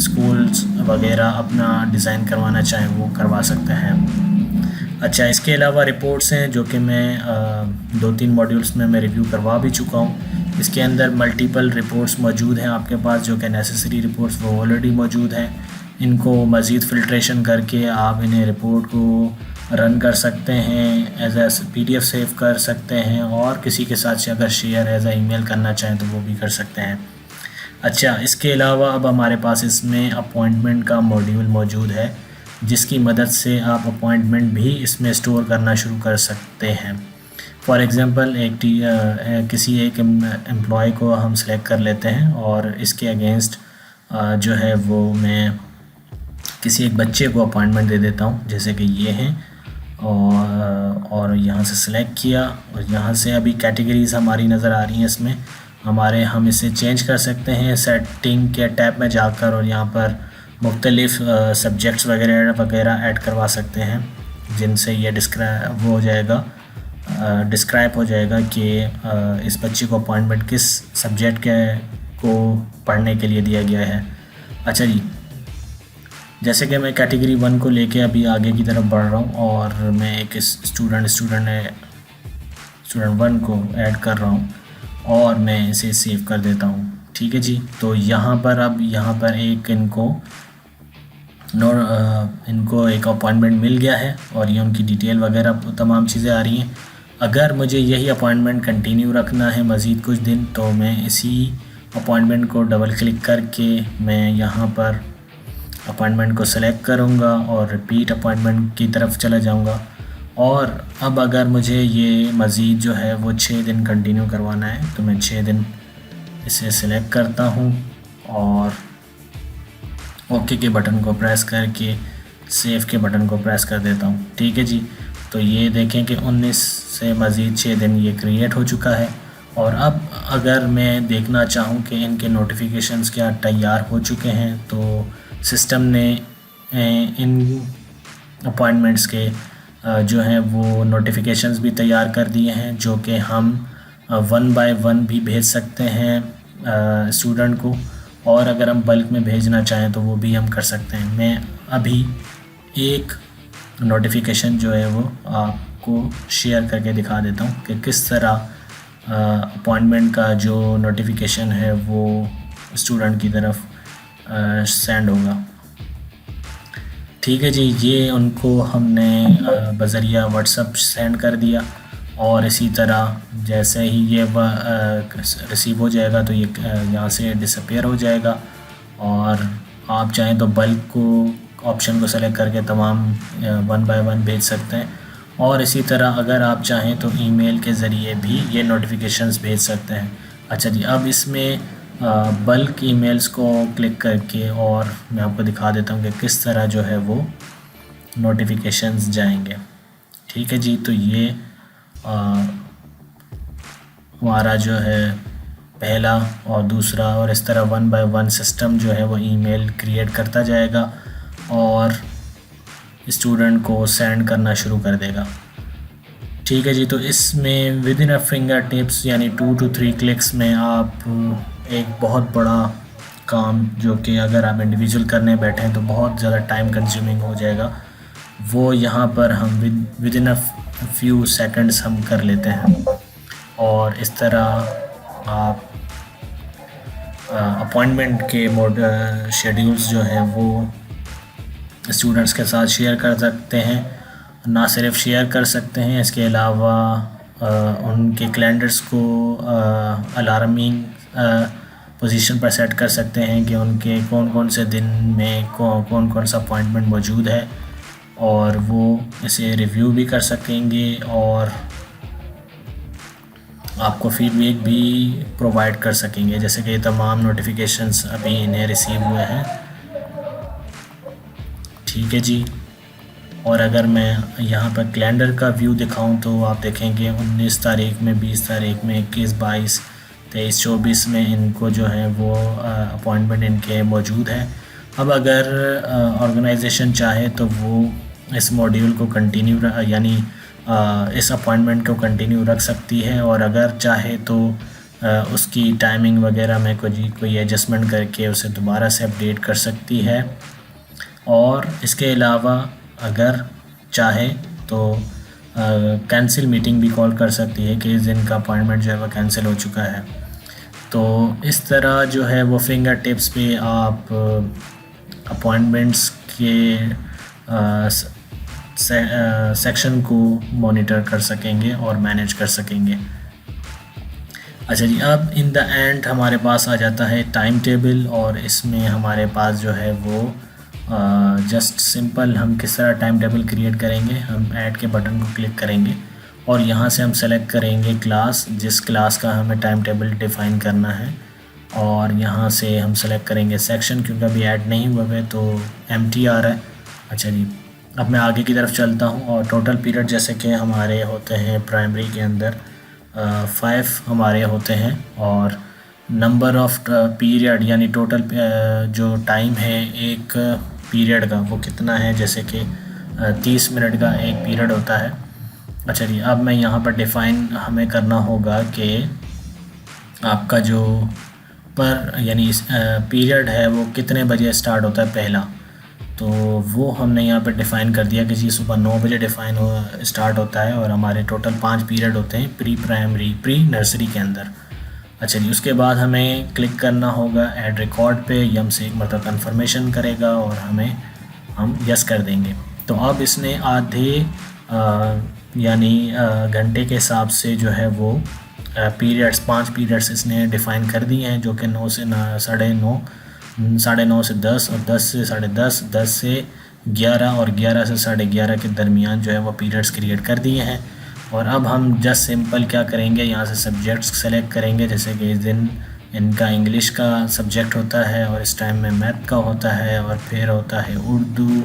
स्कूल्स वगैरह अपना डिज़ाइन करवाना चाहें वो करवा सकते हैं। अच्छा, इसके अलावा रिपोर्ट्स हैं जो कि मैं 2-3 मॉड्यूल्स में मैं रिव्यू करवा भी चुका हूँ। इसके अंदर मल्टीपल रिपोर्ट्स मौजूद हैं आपके पास जो कि नेसेसरी रिपोर्ट्स वो ऑलरेडी मौजूद हैं। इनको मज़ीद फ़िल्ट्रेशन करके आप इन्हें रिपोर्ट को रन कर सकते हैं, एज ए PDF सेव कर सकते हैं, और किसी के साथ अगर शेयर एज ए ईमेल करना चाहें तो वो भी कर सकते हैं। अच्छा, इसके अलावा अब हमारे पास इसमें अपॉइंटमेंट का मॉड्यूल मौजूद है, जिसकी मदद से आप अपॉइंटमेंट भी इसमें स्टोर करना शुरू कर सकते हैं। फॉर एग्ज़ाम्पल किसी एक एम्प्लॉय को हम सेलेक्ट कर लेते हैं और इसके अगेंस्ट जो है वो मैं किसी एक बच्चे को अपॉइंटमेंट दे देता हूँ, जैसे कि ये हैं, और यहाँ से सिलेक्ट किया, और यहाँ से अभी कैटेगरीज़ हमारी नज़र आ रही हैं। इसमें हम इसे चेंज कर सकते हैं सेटिंग के टैब में जाकर, और यहाँ पर मुख्तलिफ़ सब्जेक्ट्स वगैरह ऐड करवा सकते हैं, जिनसे ये डिस्क्राइब हो जाएगा कि इस बच्चे को अपॉइंटमेंट किस सब्जेक्ट को पढ़ने के लिए दिया गया है। अच्छा जी, जैसे कि मैं कैटेगरी 1 को लेके अभी आगे की तरफ बढ़ रहा हूँ, और मैं एक स्टूडेंट 1 को ऐड कर रहा हूँ, और मैं इसे सेव कर देता हूँ। ठीक है जी, तो यहाँ पर एक इनको एक अपॉइंटमेंट मिल गया है, और ये उनकी डिटेल वगैरह तमाम चीज़ें आ रही हैं। अगर मुझे यही अपॉइंटमेंट कंटिन्यू रखना है मज़ीद कुछ दिन, तो मैं इसी अपॉइंटमेंट को डबल क्लिक करके मैं यहाँ पर अपॉइंटमेंट को सेलेक्ट करूँगा और रिपीट अपॉइंटमेंट की तरफ चला जाऊँगा। और अब अगर मुझे ये मज़ीद जो है वो 6 दिन कंटिन्यू करवाना है, तो मैं 6 दिन इसे सेलेक्ट करता हूँ और ओके के बटन को प्रेस करके सेव के बटन को प्रेस कर देता हूँ। ठीक है जी, तो ये देखें कि 19 से मज़ीद 6 दिन ये क्रिएट हो चुका है। और अब अगर मैं देखना चाहूँ कि इनके नोटिफिकेशंस क्या तैयार हो चुके हैं, तो सिस्टम ने इन अपॉइंटमेंट्स के जो हैं वो नोटिफिकेशंस भी तैयार कर दिए हैं, जो कि हम 1 बाय 1 भी भेज सकते हैं स्टूडेंट को, और अगर हम बल्क में भेजना चाहें तो वो भी हम कर सकते हैं। मैं अभी एक नोटिफिकेशन जो है वो आपको शेयर करके दिखा देता हूँ कि किस तरह अपॉइंटमेंट का जो नोटिफिकेशन है वो स्टूडेंट की तरफ सेंड होगा। ठीक है जी, ये उनको हमने बज़रिया व्हाट्सएप सेंड कर दिया, और इसी तरह जैसे ही ये रिसीव हो जाएगा तो ये यहाँ से डिसअपीयर हो जाएगा। और आप चाहें तो बल्क को ऑप्शन को सेलेक्ट करके तमाम 1 बाय 1 भेज सकते हैं, और इसी तरह अगर आप चाहें तो ईमेल के ज़रिए भी ये नोटिफिकेशंस भेज सकते हैं। अच्छा जी, अब इसमें बल्क ईमेल्स को क्लिक करके और मैं आपको दिखा देता हूँ कि किस तरह जो है वो नोटिफिकेशंस जाएंगे। ठीक है जी, तो ये हमारा जो है पहला और दूसरा, और इस तरह 1 बाय 1 सिस्टम जो है वो ईमेल क्रिएट करता जाएगा और स्टूडेंट को सेंड करना शुरू कर देगा। ठीक है जी, तो इसमें with in a finger tips यानी 2 to 3 क्लिक्स में आप एक बहुत बड़ा काम, जो कि अगर आप इंडिविजुअल करने बैठे हैं तो बहुत ज़्यादा टाइम कंज्यूमिंग हो जाएगा, वो यहाँ पर हम with in a few seconds हम कर लेते हैं। और इस तरह आप अपॉइंटमेंट के शेड्यूल्स जो हैं वो स्टूडेंट्स के साथ शेयर कर सकते हैं। ना सिर्फ शेयर कर सकते हैं, इसके अलावा उनके कैलेंडर्स को अलार्मिंग पोजीशन पर सेट कर सकते हैं कि उनके कौन कौन से दिन में कौन कौन सा अपॉइंटमेंट मौजूद है, और वो इसे रिव्यू भी कर सकेंगे और आपको फीडबैक भी प्रोवाइड कर सकेंगे, जैसे कि तमाम नोटिफिकेशंस अभी इन्हें रिसीव हुए हैं। ठीक है जी, और अगर मैं यहाँ पर कैलेंडर का व्यू दिखाऊं तो आप देखेंगे 19 तारीख में, 20 तारीख में, 21, 22, 23, 24 में इनको जो है वो अपॉइंटमेंट इनके मौजूद है। अब अगर ऑर्गेनाइजेशन चाहे तो वो इस मॉड्यूल को कंटिन्यू यानी इस अपॉइंटमेंट को कंटिन्यू रख सकती है, और अगर चाहे तो उसकी टाइमिंग वगैरह में कोई एडजस्टमेंट करके उसे दोबारा से अपडेट कर सकती है। और इसके अलावा अगर चाहे तो कैंसिल मीटिंग भी कॉल कर सकती है कि इस दिन का अपॉइंटमेंट जो है वो कैंसिल हो चुका है। तो इस तरह जो है वो फिंगर टिप्स पे आप अपॉइंटमेंट्स के सेक्शन को मॉनिटर कर सकेंगे और मैनेज कर सकेंगे। अच्छा जी, अब इन द एंड हमारे पास आ जाता है टाइम टेबल, और इसमें हमारे पास जो है वो जस्ट सिंपल हम किस तरह टाइम टेबल क्रिएट करेंगे। हम ऐड के बटन को क्लिक करेंगे और यहाँ से हम सेलेक्ट करेंगे क्लास, जिस क्लास का हमें टाइम टेबल डिफ़ाइन करना है, और यहाँ से हम सेलेक्ट करेंगे सेक्शन, क्योंकि अभी ऐड नहीं हुआ है तो एम्प्टी आ रहा है। अच्छा जी, अब मैं आगे की तरफ चलता हूँ, और टोटल पीरियड जैसे कि हमारे होते हैं प्राइमरी के अंदर 5 हमारे होते हैं, और नंबर ऑफ पीरियड यानी टोटल जो टाइम है एक पीरियड का वो कितना है, जैसे कि 30 मिनट का एक पीरियड होता है। अच्छा जी, अब मैं यहाँ पर डिफ़ाइन हमें करना होगा कि आपका जो पर यानी पीरियड है वो कितने बजे स्टार्ट होता है पहला, तो वो हमने यहाँ पे डिफ़ाइन कर दिया कि जी सुबह 9 बजे स्टार्ट होता है, और हमारे टोटल 5 पीरियड होते हैं प्री नर्सरी के अंदर। अच्छा जी, उसके बाद हमें क्लिक करना होगा ऐड रिकॉर्ड पे, ये हमसे एक मतलब कन्फर्मेशन करेगा और हम यस कर देंगे। तो अब इसने आधे यानी घंटे के हिसाब से जो है वो पीरियड्स 5 पीरियड्स इसने डिफ़ाइन कर दिए हैं, जो कि 9 से 9:30 से 10 और 10 से 10:30, 10 से 11 और 11 से 11:30 के दरमियान जो है वो पीरियड्स क्रिएट कर दिए हैं। और अब हम जस्ट सिंपल क्या करेंगे, यहाँ से सब्जेक्ट्स सेलेक्ट करेंगे, जैसे कि इस दिन इनका इंग्लिश का सब्जेक्ट होता है, और इस टाइम में मैथ का होता है, और फिर होता है उर्दू,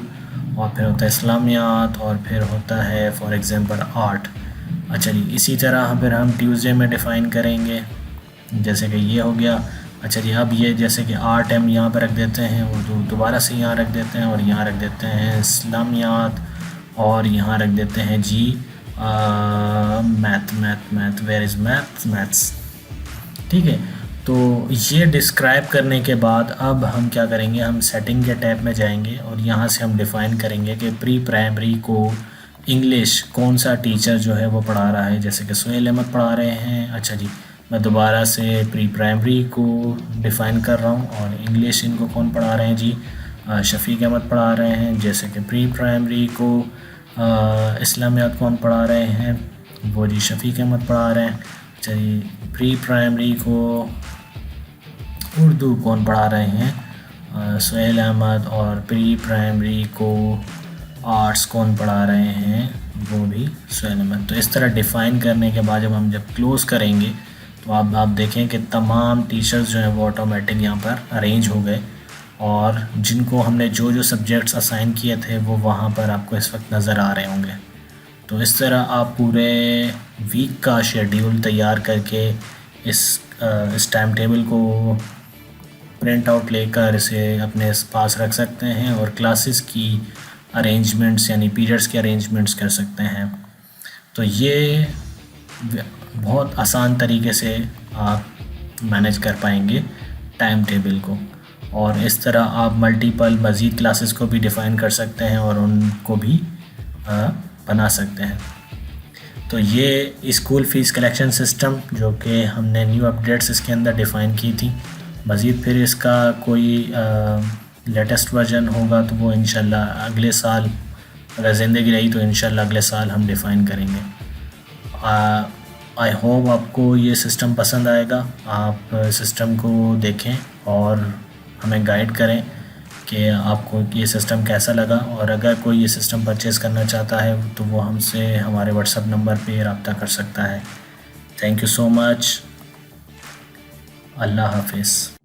और फिर होता है इस्लामियात, और फिर होता है फॉर एग्ज़ाम्पल आर्ट। अच्छा जी, इसी तरह फिर हम ट्यूसडे में डिफ़ाइन करेंगे, जैसे कि ये हो गया। अच्छा जी, अब ये जैसे कि आर्ट हम यहाँ पर रख देते हैं, उर्दू दोबारा से यहाँ रख देते हैं, और यहाँ रख देते हैं इस्लामियात, और यहाँ रख देते हैं जी मैथ वेयर इज़ मैथ्स। ठीक है, तो ये डिस्क्राइब करने के बाद अब हम क्या करेंगे, हम सेटिंग के टैब में जाएंगे, और यहाँ से हम डिफ़ाइन करेंगे कि प्री प्राइमरी को इंग्लिश कौन सा टीचर जो है वो पढ़ा रहा है, जैसे कि सुहेल अहमद पढ़ा रहे हैं। अच्छा जी, मैं दोबारा से प्री प्राइमरी को डिफ़ाइन कर रहा हूँ, और इंग्लिश इनको कौन पढ़ा रहे हैं जी, शफ़ीक अहमद पढ़ा रहे हैं। जैसे कि प्री प्राइमरी को इस्लामियात कौन पढ़ा रहे हैं, वो जी शफ़ीक अहमद पढ़ा रहे हैं। अच्छा जी, प्री प्राइमरी को उर्दू कौन पढ़ा रहे हैं, सुहेल अहमद, और प्री प्राइमरी को आर्ट्स कौन पढ़ा रहे हैं, वो भी सुहेल अहमद। तो इस तरह डिफ़ाइन करने के बाद जब क्लोज़ करेंगे तो आप देखें कि तमाम टीचर्स जो हैं वो ऑटोमेटिक यहाँ पर अरेंज हो गए, और जिनको हमने जो सब्जेक्ट्स असाइन किए थे वो वहाँ पर आपको इस वक्त नज़र आ रहे होंगे। तो इस तरह आप पूरे वीक का शेड्यूल तैयार करके इस टाइम टेबल को प्रिंट आउट लेकर इसे अपने पास रख सकते हैं, और क्लासेस की अरेंजमेंट्स यानी पीरियड्स के अरेंजमेंट्स कर सकते हैं। तो ये बहुत आसान तरीके से आप मैनेज कर पाएंगे टाइम टेबल को, और इस तरह आप मल्टीपल मज़ीद क्लासेस को भी डिफ़ाइन कर सकते हैं और उनको भी बना सकते हैं। तो ये स्कूल फ़ीस कलेक्शन सिस्टम जो कि हमने न्यू अपडेट्स इसके अंदर डिफ़ाइन की थी। मज़ीद फिर इसका कोई लेटेस्ट वर्जन होगा तो वो इंशाल्लाह अगले साल, अगर ज़िंदगी रही तो इंशाल्लाह अगले साल हम डिफ़ाइन करेंगे। आई होप आपको ये सिस्टम पसंद आएगा। आप सिस्टम को देखें और हमें गाइड करें कि आपको ये सिस्टम कैसा लगा, और अगर कोई ये सिस्टम परचेज़ करना चाहता है तो वो हमसे हमारे व्हाट्सएप नंबर पे रब्ता कर सकता है। Thank you so much. अल्लाह हाफिज़।